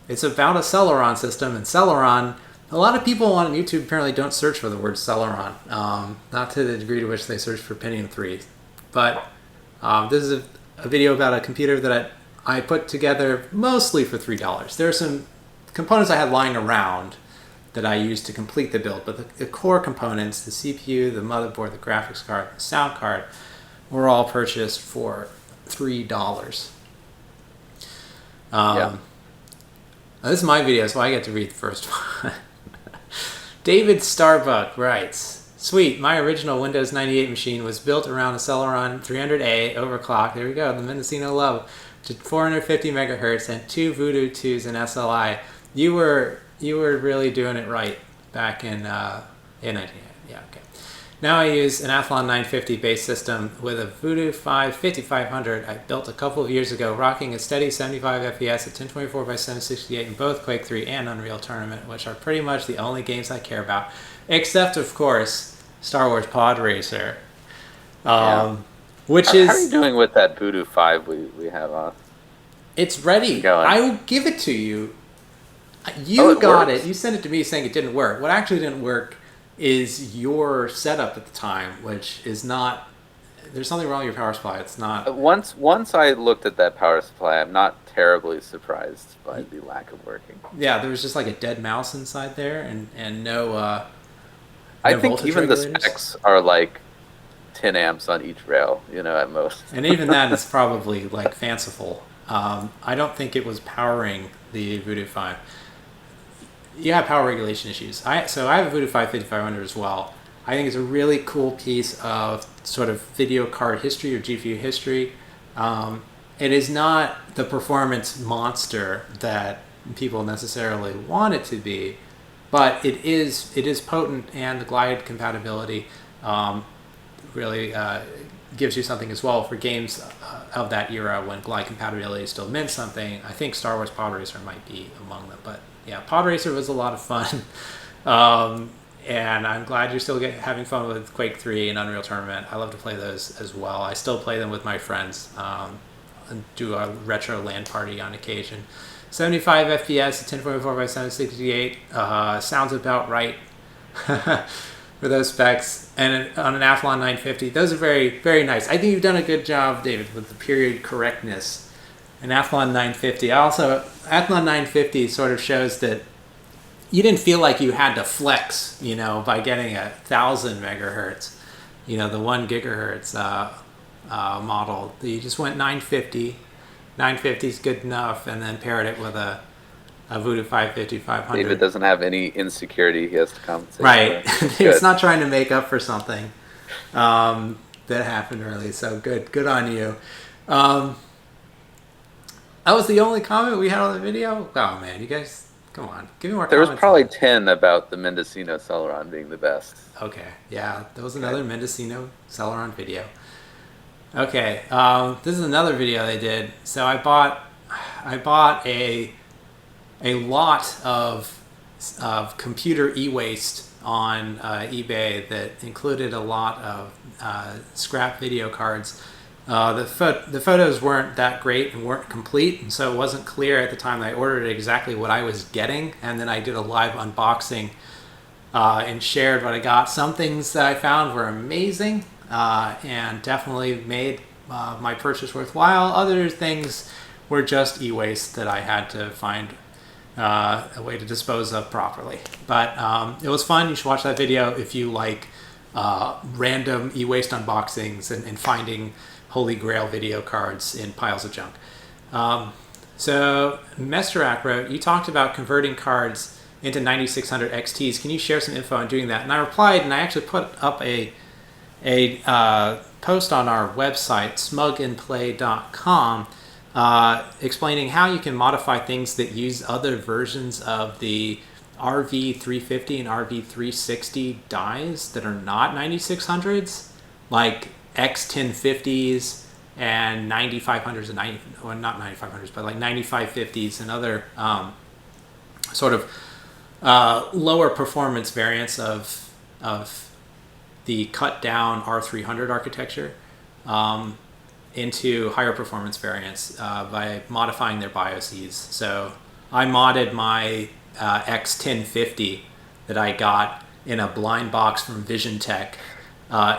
Speaker 1: it's about a Celeron system, and Celeron, a lot of people on YouTube apparently don't search for the word Celeron, not to the degree to which they search for Pentium 3. But this is a video about a computer that I put together mostly for $3. There are some components I had lying around that I used to complete the build, but the core components, the CPU, the motherboard, the graphics card, the sound card, were all purchased for $3.
Speaker 2: Yeah.
Speaker 1: This is my video, so I get to read the first one. David Starbuck writes, "Sweet, my original Windows 98 machine was built around a Celeron 300A overclock." There we go, the Mendocino love, to 450 megahertz and 2 Voodoo 2s in SLI. You were really doing it right back in 19. Yeah, okay. Now I use an Athlon 950 base system with a Voodoo 5 5500 I built a couple of years ago, rocking a steady 75 FPS at 1024 by 768 in both Quake 3 and Unreal Tournament, which are pretty much the only games I care about, except of course Star Wars Pod Racer, which is.
Speaker 2: How are you doing with that Voodoo 5 we have on?
Speaker 1: It's ready. I will give it to you.
Speaker 2: It
Speaker 1: got
Speaker 2: works.
Speaker 1: it. You sent it to me saying it didn't work. What actually didn't work is your setup at the time, which is not. There's something wrong with your power supply. It's not.
Speaker 2: Once I looked at that power supply, I'm not terribly surprised by the lack of working.
Speaker 1: Yeah, there was just like a dead mouse inside there, and no.
Speaker 2: I think even the specs are like 10 amps on each rail, at most.
Speaker 1: And even that is probably like fanciful. I don't think it was powering the Voodoo 5. You have power regulation issues. So I have a Voodoo 5 5500 as well. I think it's a really cool piece of sort of video card history or GPU history. It is not the performance monster that people necessarily want it to be, but it is potent, and the glide compatibility really gives you something as well for games of that era when glide compatibility still meant something. I think Star Wars Pod Racer might be among them, but yeah, Pod Racer was a lot of fun. And I'm glad you're still having fun with Quake 3 and Unreal Tournament. I love to play those as well. I still play them with my friends, and do a retro LAN party on occasion. 75 FPS at 1024 by 768 sounds about right for those specs. And on an Athlon 950, those are very, very nice. I think you've done a good job, David, with the period correctness. An Athlon 950. Athlon 950 sort of shows that you didn't feel like you had to flex, by getting 1,000 megahertz, the 1 gigahertz model. You just went 950. 950 is good enough, and then paired it with a Voodoo 550-500.
Speaker 2: David doesn't have any insecurity he has to compensate
Speaker 1: right.
Speaker 2: for.
Speaker 1: It's not trying to make up for something that happened early. So good on you. That was the only comment we had on the video? Oh man, you guys, come on. Give me more
Speaker 2: There
Speaker 1: comments.
Speaker 2: was probably 10 about the Mendocino Celeron being the best.
Speaker 1: Okay, yeah, there was another Mendocino Celeron video. Okay, this is another video they did. So I bought a lot of computer e-waste on eBay that included a lot of scrap video cards. The photos weren't that great and weren't complete, and so it wasn't clear at the time that I ordered exactly what I was getting. And then I did a live unboxing and shared what I got. Some things that I found were amazing and definitely made my purchase worthwhile. Other things were just e-waste that I had to find a way to dispose of properly. But it was fun. You should watch that video if you like random e-waste unboxings and finding Holy Grail video cards in piles of junk. So Mesterak wrote, you talked about converting cards into 9600 XTs. Can you share some info on doing that? And I replied, and I actually put up a post on our website, smugness.com, explaining how you can modify things that use other versions of the RV350 and RV360 dies that are not 9600s, like X1050s and 9500s and not 9500s, but like 9550s and other sort of lower performance variants of the cut down R300 architecture into higher performance variants by modifying their BIOSes. So I modded my X1050 that I got in a blind box from Vision Tech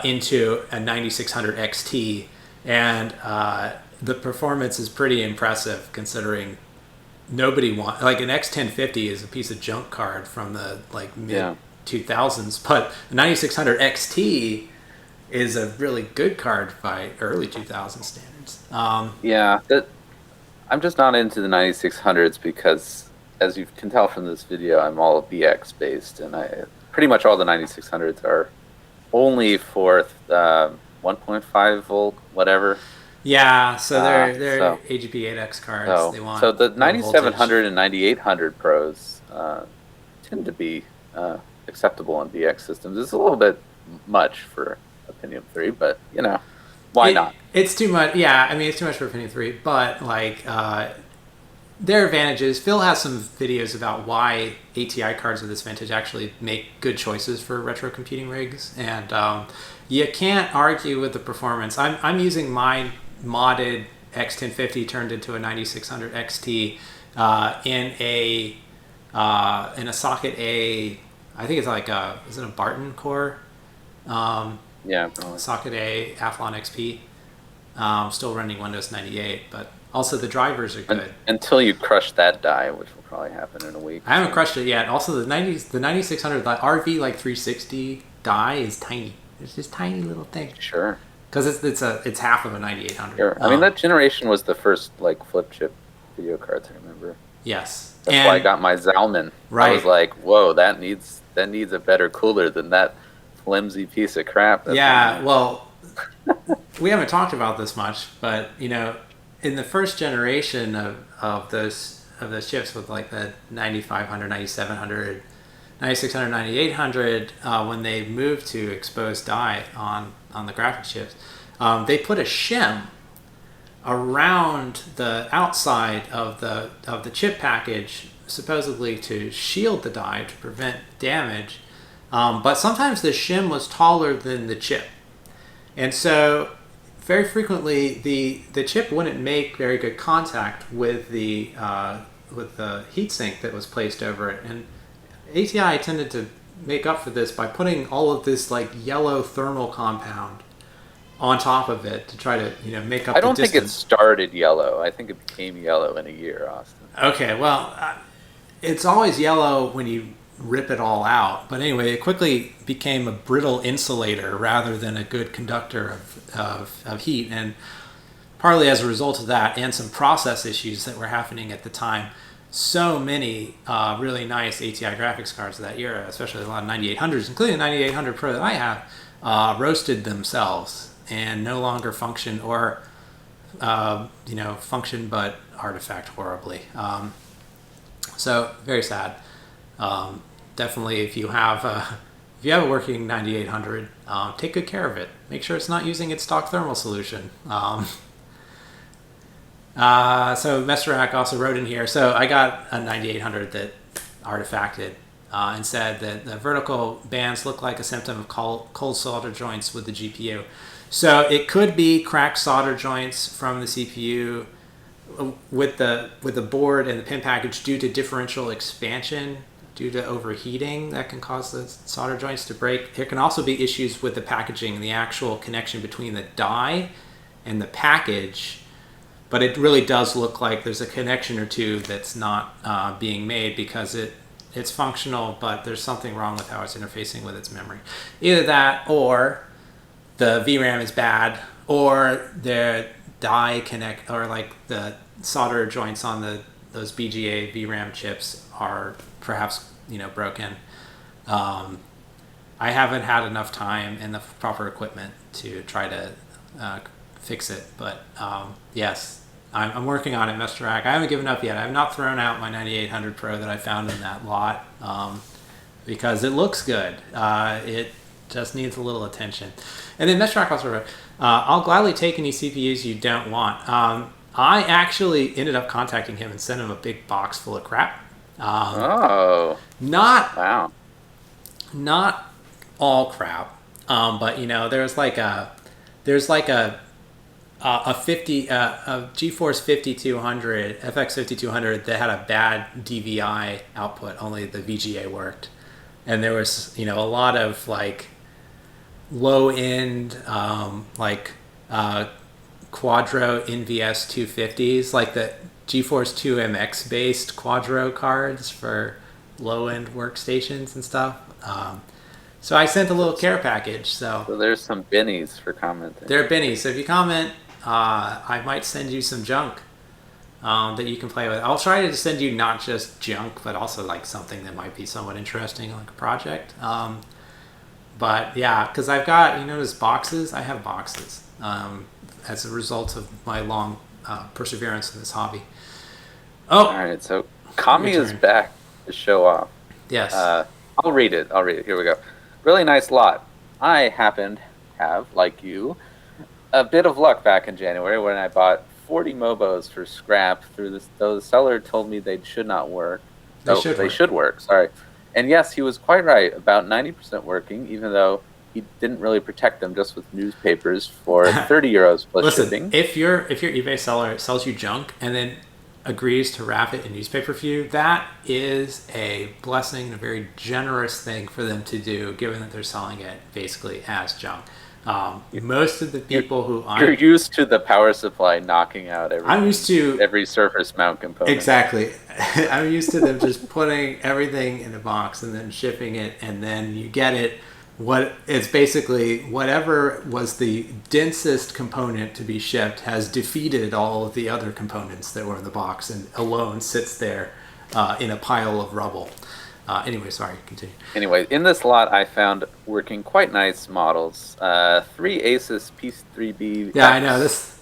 Speaker 1: into a 9600 XT, and the performance is pretty impressive considering nobody want like an X1050 is a piece of junk card from the like mid 2000s, but a 9600 XT is a really good card by early 2000 standards.
Speaker 2: I'm just not into the 9600s because, as you can tell from this video, I'm all BX based, and pretty much all the 9600s are only for 1.5 volt whatever.
Speaker 1: Yeah, so they're AGP8X cards. They want
Speaker 2: so the 9700 and 9800 Pros tend to be acceptable on BX systems. It's a little bit much for a Pentium 3, but why not?
Speaker 1: It's too much. Yeah, I mean it's too much for a Pentium 3, but like there are advantages. Phil has some videos about why ATI cards of this vintage actually make good choices for retro computing rigs, and you can't argue with the performance. I'm using my modded X1050 turned into a 9600 XT in a socket A. I think it's like is it a Barton core? Socket A Athlon XP. Still running Windows 98, but also the drivers are good.
Speaker 2: Until you crush that die, which will probably happen in a week.
Speaker 1: I haven't crushed it yet. Also, the 9600, the RV like 360 die is tiny. It's just tiny little thing.
Speaker 2: Sure.
Speaker 1: Because it's half of a 9800.
Speaker 2: Sure. I mean, that generation was the first like flip chip video cards. I remember.
Speaker 1: Yes.
Speaker 2: That's why I got my Zalman.
Speaker 1: Right.
Speaker 2: I was like, whoa, that needs a better cooler than that flimsy piece of crap.
Speaker 1: Well, we haven't talked about this much, but in the first generation of those chips with like the 9500, 9700, 9600, 9800, when they moved to exposed die on the graphics chips, they put a shim around the outside of the chip package, supposedly to shield the die to prevent damage. But sometimes the shim was taller than the chip, and so very frequently the chip wouldn't make very good contact with the heatsink that was placed over it. And ATI tended to make up for this by putting all of this like yellow thermal compound on top of it to try to make up the distance. I don't
Speaker 2: think it started yellow. I think it became yellow in a year, Austin.
Speaker 1: Okay, well, it's always yellow when you rip it all out. But anyway, it quickly became a brittle insulator rather than a good conductor of heat. And partly as a result of that and some process issues that were happening at the time, so many really nice ATI graphics cards of that era, especially a lot of 9800s, including the 9800 Pro that I have, roasted themselves and no longer function or function but artifact horribly. So very sad. Definitely, if you have a working 9800, take good care of it. Make sure it's not using its stock thermal solution. So Mesterak also wrote in here. So I got a 9800 that artifacted and said that the vertical bands look like a symptom of cold solder joints with the GPU. So it could be cracked solder joints from the CPU with the board and the pin package due to differential expansion, due to overheating that can cause the solder joints to break. There can also be issues with the packaging and the actual connection between the die and the package, but it really does look like there's a connection or two that's not being made because it's functional, but there's something wrong with how it's interfacing with its memory. Either that or the VRAM is bad, or the die connect, or like the solder joints on those BGA VRAM chips are perhaps broken. I haven't had enough time and the proper equipment to try to fix it. But yes, I'm working on it, Mr. Rack. I haven't given up yet. I have not thrown out my 9800 Pro that I found in that lot because it looks good. It just needs a little attention. And then Mr. Rack also wrote, I'll gladly take any CPUs you don't want. I actually ended up contacting him and sent him a big box full of crap. Not
Speaker 2: wow.
Speaker 1: Not all crap, but there's like a 50 a GeForce 5200 FX 5200 that had a bad DVI output. Only the VGA worked, and there was a lot of like low end Quadro NVS 250s, like the GeForce 2MX based Quadro cards for low end workstations and stuff. So I sent a little care package. So
Speaker 2: there's some bennies for commenting.
Speaker 1: There are bennies. So if you comment, I might send you some junk that you can play with. I'll try to send you not just junk, but also like something that might be somewhat interesting, like a project. But yeah, because I've got, those boxes. I have boxes as a result of my long perseverance in this hobby.
Speaker 2: Oh, all right. So Kami is back to show off.
Speaker 1: Yes.
Speaker 2: I'll read it. Here we go. Really nice lot. I happened to have, like you, a bit of luck back in January when I bought 40 Mobos for scrap through this. Though the seller told me they should not work. They should work. Sorry. And yes, he was quite right. About 90% working, even though he didn't really protect them just with newspapers for 30 euros plus shipping.
Speaker 1: If your eBay seller sells you junk and then agrees to wrap it in newspaper for you, that is a blessing and a very generous thing for them to do, given that they're selling it basically as junk. Most of the people
Speaker 2: you're used to the power supply knocking out every surface mount component.
Speaker 1: Exactly. I'm used to them just putting everything in a box and then shipping it, and then you get it. It's basically whatever was the densest component to be shipped has defeated all of the other components that were in the box and alone sits there in a pile of rubble. Anyway, sorry, continue.
Speaker 2: Anyway, in this lot I found working quite nice models. 3 Asus P3B.
Speaker 1: Yeah, I know this.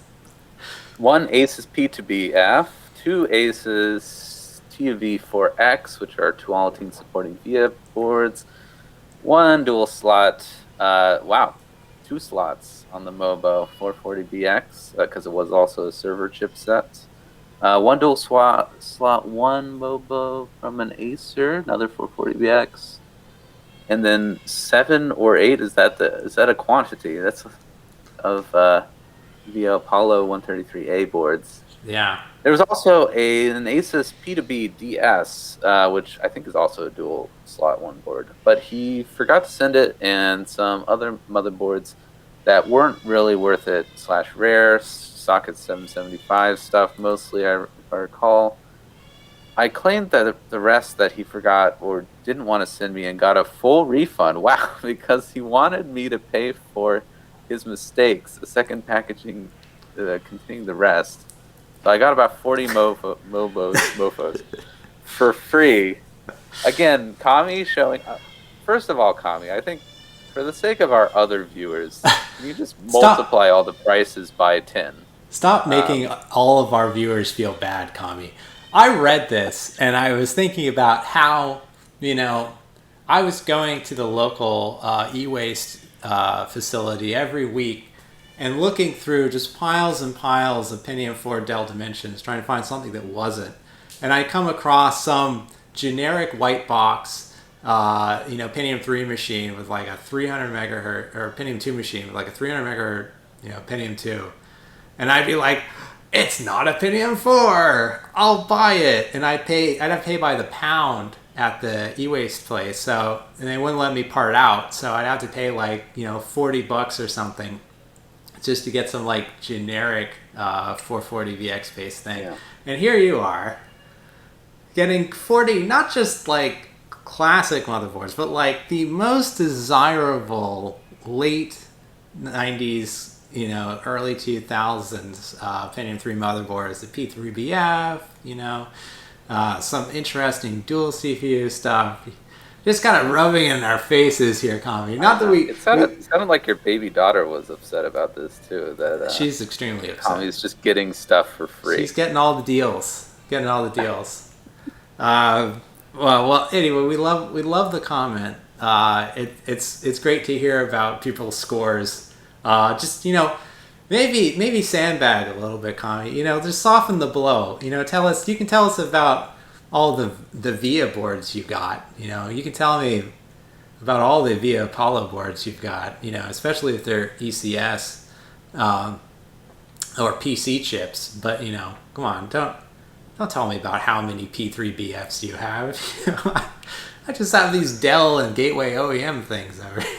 Speaker 2: 1 Asus P2BF, 2 Asus TUV4X, which are dual-team supporting VIA boards. 1 dual slot, 2 slots on the Mobo 440BX, because it was also a server chipset. 1 dual slot, 1 Mobo from an Acer, another 440BX. And then 7 or 8, is that a quantity? That's of the Apollo 133A boards.
Speaker 1: Yeah.
Speaker 2: There was also an Asus P2B DS, which I think is also a dual slot 1 board. But he forgot to send it, and some other motherboards that weren't really worth it / rare, socket 775 stuff mostly, if I recall. I claimed that the rest that he forgot or didn't want to send me and got a full refund. Wow, because he wanted me to pay for his mistakes, the second packaging containing the rest. So I got about 40 mofos for free. Again, Kami showing up. First of all, Kami, I think for the sake of our other viewers, can you just multiply all the prices by 10?
Speaker 1: Stop making all of our viewers feel bad, Kami. I read this and I was thinking about how, I was going to the local e-waste facility every week and looking through just piles and piles of Pentium 4 Dell Dimensions, trying to find something that wasn't. And I come across some generic white box, Pentium 3 machine with like a 300 megahertz, or Pentium 2 machine with like a 300 megahertz, Pentium 2. And I'd be like, it's not a Pentium 4. I'll buy it. And I'd have to pay by the pound at the e-waste place. And they wouldn't let me part out. So I'd have to pay like, $40 or something just to get some like generic 440 VX based thing. Yeah. And here you are getting 40, not just like classic motherboards, but like the most desirable late 90s, early 2000s Pentium 3 motherboards, the P3BF, some interesting dual CPU stuff. just kind of rubbing in our faces here, Kami. Not that we.
Speaker 2: It sounded like your baby daughter was upset about this too. That
Speaker 1: she's extremely upset.
Speaker 2: Kami's just getting stuff for free.
Speaker 1: She's getting all the deals. Well. Anyway, we love the comment. It's great to hear about people's scores. Just maybe sandbag a little bit, Kami. Just soften the blow. You can tell us about all the VIA boards you got. You can tell me about all the VIA Apollo boards you've got. Especially if they're ECS or PC chips. But come on, don't tell me about how many P3BFs you have. I just have these Dell and Gateway OEM things over here.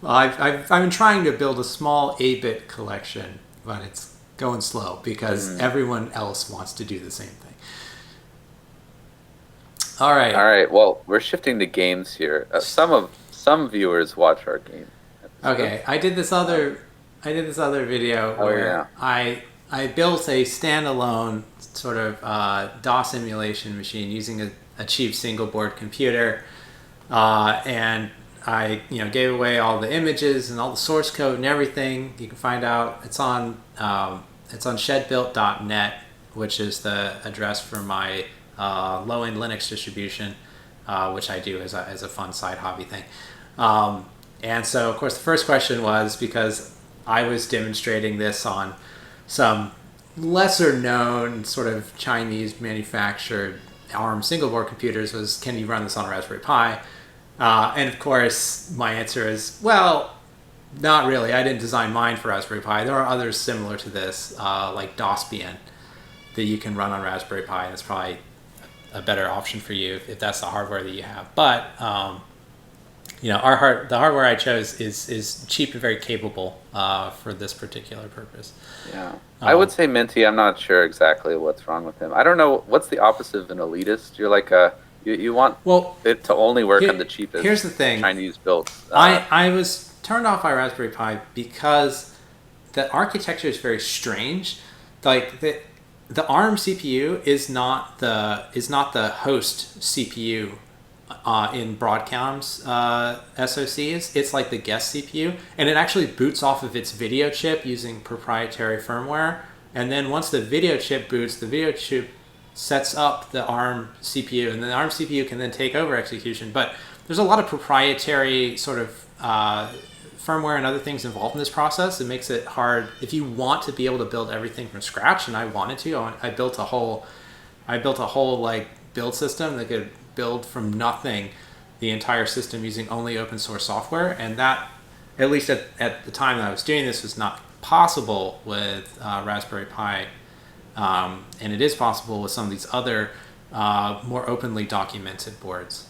Speaker 1: I've been trying to build a small 8-bit collection, but it's going slow because everyone else wants to do the same thing. All right.
Speaker 2: Well, we're shifting to games here. Some viewers watch our game episode.
Speaker 1: Okay, I did this other video where I built a standalone sort of DOS emulation machine using a cheap single board computer, and I gave away all the images and all the source code and everything. You can find out it's on shedbuilt.net, which is the address for my low-end Linux distribution, which I do as a fun side hobby thing. And so, of course, the first question was, because I was demonstrating this on some lesser known sort of Chinese manufactured ARM single board computers, was, can you run this on a Raspberry Pi? And of course my answer is, well, not really. I didn't design mine for Raspberry Pi. There are others similar to this, like DOSBN, that you can run on Raspberry Pi, and it's probably a better option for you if that's the hardware that you have. But the hardware I chose is cheap and very capable for this particular purpose.
Speaker 2: Yeah, I would say Minty. I'm not sure exactly what's wrong with him. I don't know what's the opposite of an elitist. You're like you want it to only work on the cheapest.
Speaker 1: Here's the thing:
Speaker 2: Chinese built.
Speaker 1: I was turned off by Raspberry Pi because the architecture is very strange. Like the ARM CPU is not the host CPU. In Broadcom's SoCs, it's like the guest CPU, and it actually boots off of its video chip using proprietary firmware. And then once the video chip boots, the video chip sets up the ARM CPU, and then the ARM CPU can then take over execution. But there's a lot of proprietary sort of firmware and other things involved in this process. It makes it hard if you want to be able to build everything from scratch. And I wanted to. I built a whole like build system that could build from nothing the entire system using only open source software, and that, at least at the time that I was doing this, was not possible with Raspberry Pi, and it is possible with some of these other more openly documented boards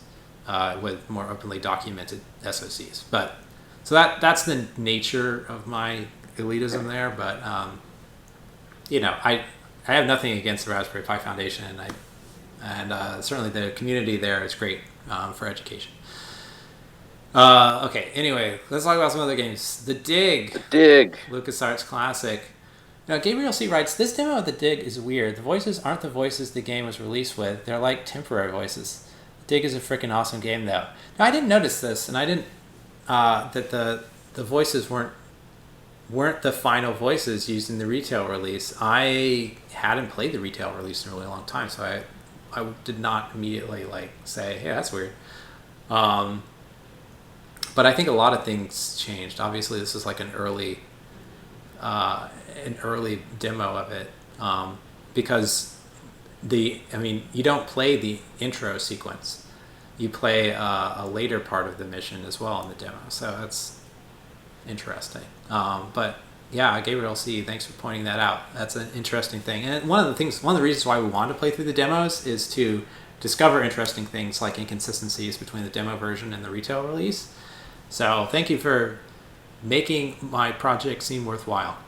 Speaker 1: with more openly documented SoCs. But so that's the nature of my elitism there. But I have nothing against the Raspberry Pi Foundation, and certainly the community there is great for education. Okay, anyway, let's talk about some other games. The Dig. LucasArts Classic. Now, Gabriel C. writes, this demo of The Dig is weird. The voices aren't the voices the game was released with. They're like temporary voices. The Dig is a freaking awesome game, though. Now, I didn't notice this, and I didn't, that the voices weren't the final voices used in the retail release. I hadn't played the retail release in a really long time, so I did not immediately say, hey, that's weird. But I think a lot of things changed. Obviously, this is like an early demo of it, because you don't play the intro sequence. You play a later part of the mission as well in the demo. So that's interesting. But yeah, Gabriel C., thanks for pointing that out. That's an interesting thing. And one of the reasons why we wanted to play through the demos is to discover interesting things like inconsistencies between the demo version and the retail release. So thank you for making my project seem worthwhile.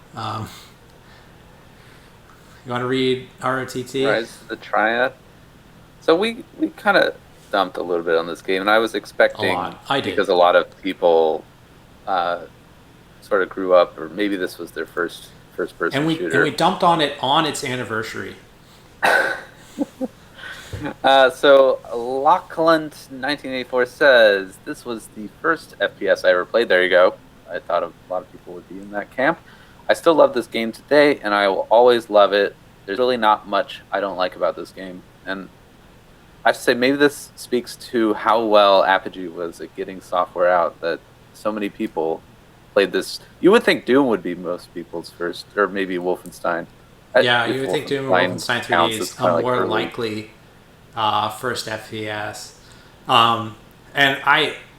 Speaker 1: You want to read ROTT?
Speaker 2: Rise of the Triad. So we kind of dumped a little bit on this game, and I was expecting, because a lot of people sort of grew up, or maybe this was their first person shooter.
Speaker 1: And we dumped on it on its anniversary.
Speaker 2: So Lachlan1984 says, this was the first FPS I ever played. There you go. I thought a lot of people would be in that camp. I still love this game today, and I will always love it. There's really not much I don't like about this game. And I have to say, maybe this speaks to how well Apogee was at getting software out, that so many people played this. You would think Doom would be most people's first, or maybe Wolfenstein.
Speaker 1: Yeah, you would think Doom or Wolfenstein 3D is a more likely first FPS. And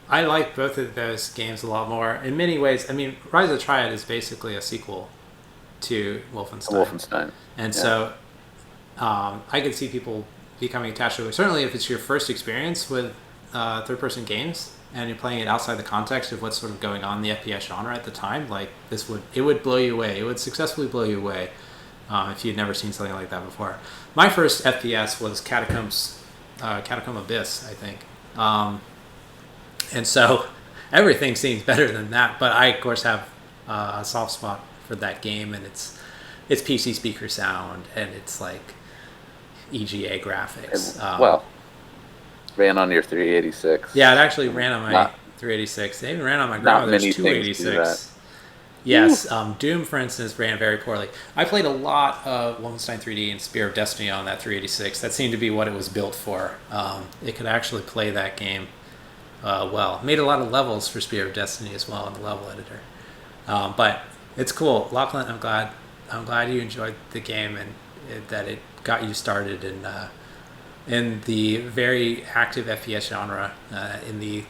Speaker 1: I like both of those games a lot more. In many ways, I mean, Rise of the Triad is basically a sequel to Wolfenstein. And so I could see people becoming attached to it. Certainly if it's your first experience with third-person games and you're playing it outside the context of what's sort of going on in the FPS genre at the time, like it would blow you away. It would successfully blow you away if you'd never seen something like that before. My first FPS was Catacomb Abyss, I think. And so everything seems better than that, but I, of course, have a soft spot for that game, and it's PC speaker sound, and it's like EGA graphics.
Speaker 2: Ran on your 386.
Speaker 1: Yeah, it actually ran on my 386. It even ran on my grandmother's 286. Yes, Doom, for instance, ran very poorly. I played a lot of Wolfenstein 3D and Spear of Destiny on that 386. That seemed to be what it was built for. It could actually play that game well. Made a lot of levels for Spear of Destiny as well in the level editor. But it's cool. Lachlan, I'm glad you enjoyed the game and that it got you started in the very active FPS genre in the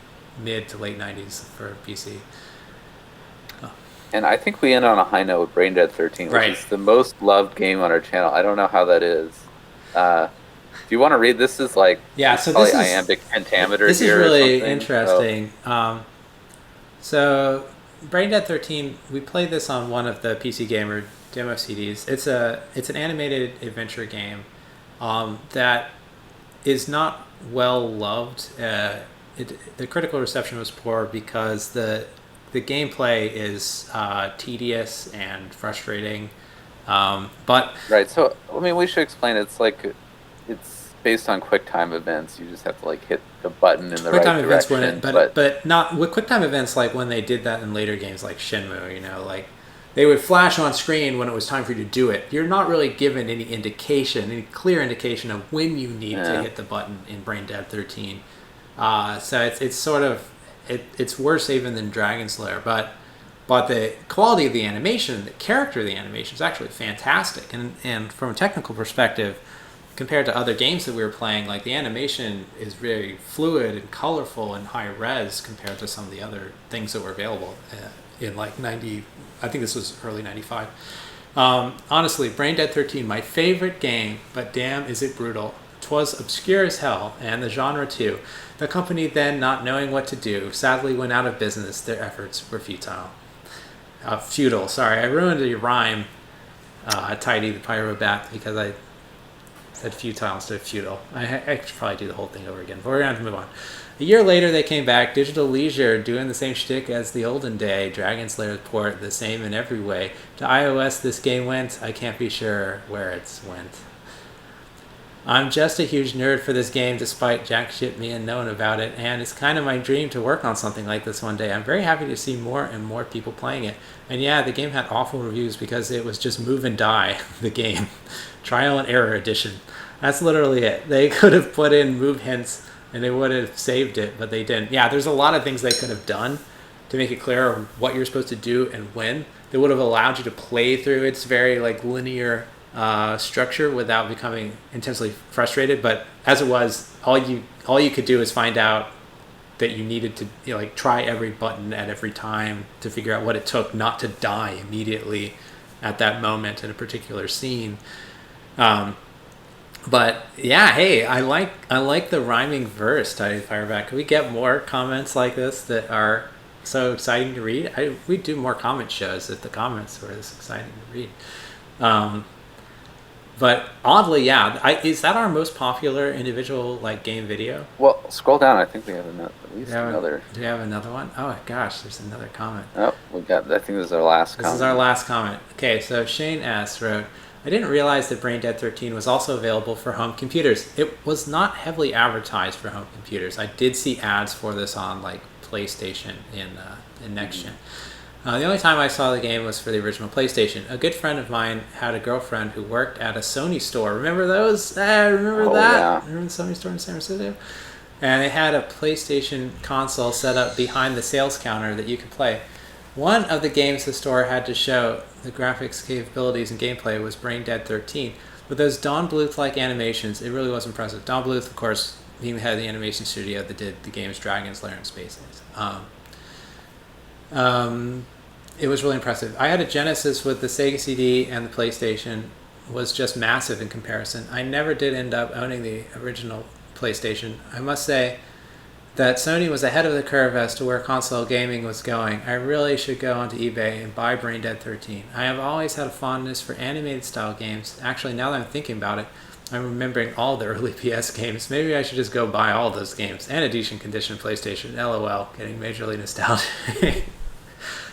Speaker 1: mid to late 90s for PC.
Speaker 2: And I think we end on a high note with Brain Dead 13, which is the most loved game on our channel. I don't know how that is. If you want to read, this is like
Speaker 1: so this is
Speaker 2: iambic pentameter.
Speaker 1: This is really interesting. So Brain Dead 13, we played this on one of the PC Gamer demo CDs. It's an animated adventure game that is not well loved. The critical reception was poor because the gameplay is tedious and frustrating. But
Speaker 2: right, so I mean, we should explain. It's based on QuickTime events. You just have to hit the button in the right direction.
Speaker 1: But not with QuickTime events like when they did that in later games like Shenmue. Like they would flash on screen when it was time for you to do it. You're not really given any clear indication of when you need to hit the button in Brain Dead 13. So it's sort of it's worse even than Dragon Slayer, but the quality of the animation, the character of the animation is actually fantastic, and from a technical perspective, compared to other games that we were playing, like the animation is very fluid and colorful and high res compared to some of the other things that were available in like 90. I think this was early 95. Honestly, Brain Dead 13, my favorite game, but damn is it brutal. 'Twas obscure as hell, and the genre too. The company then, not knowing what to do, sadly went out of business. Their efforts were futile. Futile, sorry. I ruined the rhyme, Tidy the Pyrobat, because I said futile instead of futile. I should probably do the whole thing over again, but we're going to move on. A year later, they came back, Digital Leisure, doing the same shtick as the olden day. Dragon Slayer port, the same in every way. To iOS, this game went. I can't be sure where it's went. I'm just a huge nerd for this game, despite jack shit me and knowing about it, and it's kind of my dream to work on something like this one day. I'm very happy to see more and more people playing it. And yeah, the game had awful reviews because it was just move and die, the game. Trial and error edition. That's literally it. They could have put in move hints and they would have saved it, but they didn't. Yeah, there's a lot of things they could have done to make it clear what you're supposed to do and when. They would have allowed you to play through its very linear structure without becoming intensely frustrated, but as it was, all you could do is find out that you needed to try every button at every time to figure out what it took not to die immediately at that moment in a particular scene. But yeah, hey, I like the rhyming verse, Tidy the Fireback. Can we get more comments like this that are so exciting to read? We do more comment shows if the comments were this exciting to read. But oddly, yeah, is that our most popular individual game video?
Speaker 2: Well, scroll down. I think we have at least another.
Speaker 1: Do we have another one? Oh gosh, there's another comment.
Speaker 2: Oh, we got. I think this is our last comment.
Speaker 1: This is our last comment. Okay, so Shane S. wrote, I didn't realize that Brain Dead 13 was also available for home computers. It was not heavily advertised for home computers. I did see ads for this on like PlayStation in Next Gen. The only time I saw the game was for the original PlayStation. A good friend of mine had a girlfriend who worked at a Sony store. Remember those? Remember that?
Speaker 2: Yeah.
Speaker 1: Remember the Sony store in San Francisco? And they had a PlayStation console set up behind the sales counter that you could play. One of the games the store had to show the graphics capabilities and gameplay was Brain Dead 13. With those Don Bluth-like animations, it really was impressive. Don Bluth, of course, being the head of the animation studio that did the games Dragon's Lair and Space Ace. It was really impressive. I had a Genesis with the Sega CD, and the PlayStation was just massive in comparison. I never did end up owning the original PlayStation. I must say that Sony was ahead of the curve as to where console gaming was going. I really should go onto eBay and buy Brain Dead 13. I have always had a fondness for animated style games. Actually, now that I'm thinking about it, I'm remembering all the early PS games. Maybe I should just go buy all those games and a decent condition PlayStation. LOL, getting majorly nostalgic.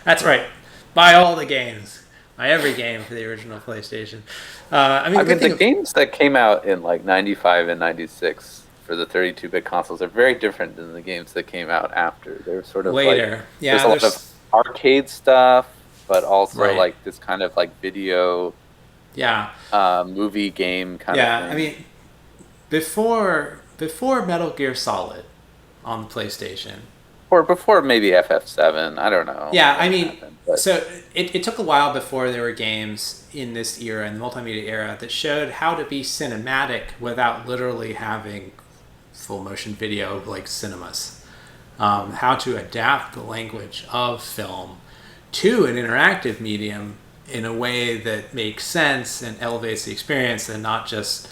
Speaker 1: That's right. Buy all the games. Buy every game for the original PlayStation.
Speaker 2: The games that came out in like 95 and 96 for the 32-bit consoles are very different than the games that came out after. They're sort of
Speaker 1: later.
Speaker 2: Like, there's a lot of arcade stuff, but also like this kind of like video movie game kind of thing.
Speaker 1: I mean, before Metal Gear Solid on the PlayStation,
Speaker 2: or before maybe FF7, I don't know.
Speaker 1: Yeah, I mean, so it took a while before there were games in this era, in the multimedia era, that showed how to be cinematic without literally having full motion video like cinemas. How to adapt the language of film to an interactive medium in a way that makes sense and elevates the experience, and not just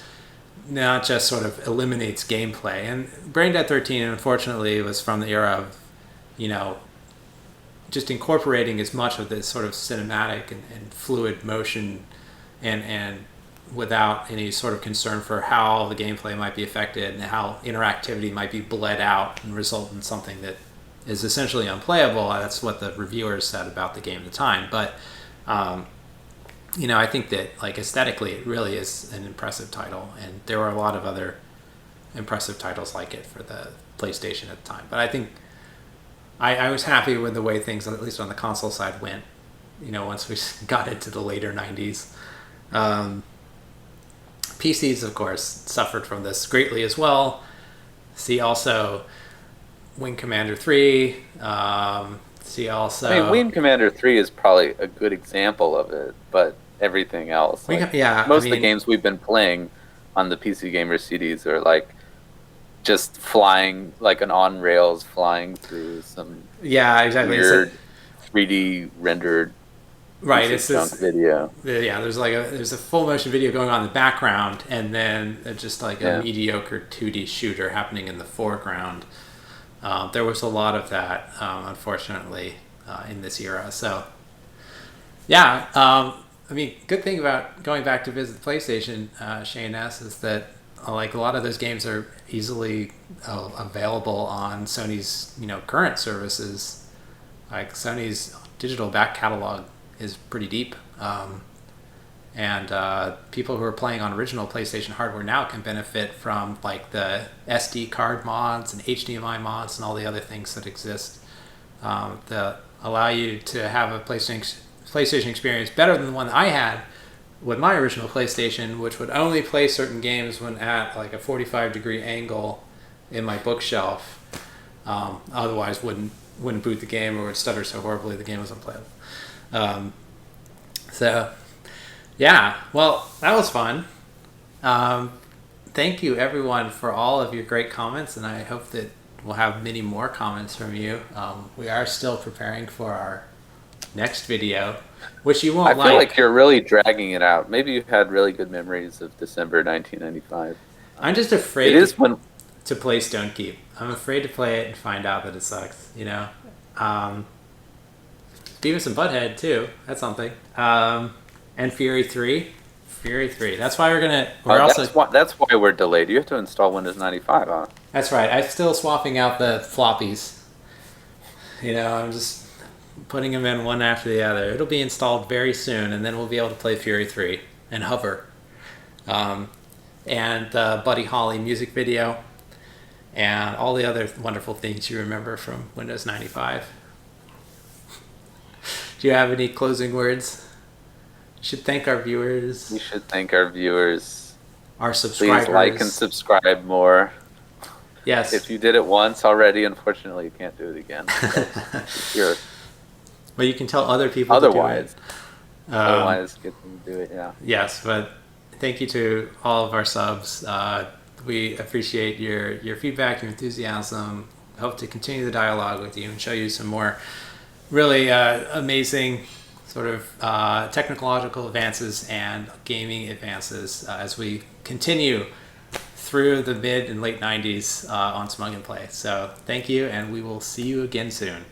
Speaker 1: sort of eliminates gameplay. And Brain Dead 13, unfortunately, was from the era of, just incorporating as much of this sort of cinematic and fluid motion and without any sort of concern for how the gameplay might be affected and how interactivity might be bled out and result in something that is essentially unplayable. That's what the reviewers said about the game at the time. But, I think that like aesthetically it really is an impressive title, and there were a lot of other impressive titles like it for the PlayStation at the time. But I think I was happy with the way things, at least on the console side, went, once we got into the later 90s. PCs, of course, suffered from this greatly as well. See also Wing Commander 3. See also...
Speaker 2: Wing Commander 3 is probably a good example of it, but everything else... most of the games we've been playing on the PC Gamer CDs are like just flying, like an on rails flying through some weird 3D rendered
Speaker 1: it's this
Speaker 2: video.
Speaker 1: There's a full motion video going on in the background, and then just like a mediocre 2D shooter happening in the foreground. There was a lot of that, unfortunately, in this era. So good thing about going back to visit the PlayStation, Shane S, is that like a lot of those games are easily available on Sony's current services. Like Sony's digital back catalog is pretty deep, and people who are playing on original PlayStation hardware now can benefit from like the SD card mods and HDMI mods and all the other things that exist that allow you to have a PlayStation experience better than the one that I had with my original PlayStation, which would only play certain games when at like a 45-degree angle in my bookshelf. Otherwise, wouldn't boot the game, or would stutter so horribly the game was unplayable. Well, that was fun. Thank you everyone for all of your great comments, and I hope that we'll have many more comments from you. We are still preparing for our next video, which you won't like.
Speaker 2: I feel like you're really dragging it out. Maybe you've had really good memories of December 1995.
Speaker 1: I'm just afraid to play Stone Keep. I'm afraid to play it and find out that it sucks, Beavis and Butthead too. That's something. And Fury 3. That's why
Speaker 2: that's why we're delayed. You have to install Windows 95 on.
Speaker 1: That's right. I'm still swapping out the floppies. I'm just putting them in one after the other. It'll be installed very soon, and then we'll be able to play Fury 3. and Hover, and the Buddy Holly music video, and all the other wonderful things you remember from Windows 95. Do you have any closing words? You should thank our viewers.
Speaker 2: We should thank our viewers.
Speaker 1: Our subscribers.
Speaker 2: Please like and subscribe more.
Speaker 1: Yes.
Speaker 2: If you did it once already, unfortunately, you can't do it again.
Speaker 1: Well, you can tell other people
Speaker 2: otherwise,
Speaker 1: to do it.
Speaker 2: Otherwise, get them to do it, yeah.
Speaker 1: Yes, but thank you to all of our subs. We appreciate your feedback, your enthusiasm. Hope to continue the dialogue with you and show you some more really amazing sort of technological advances and gaming advances as we continue through the mid and late 90s on Smug and Play. So thank you, and we will see you again soon.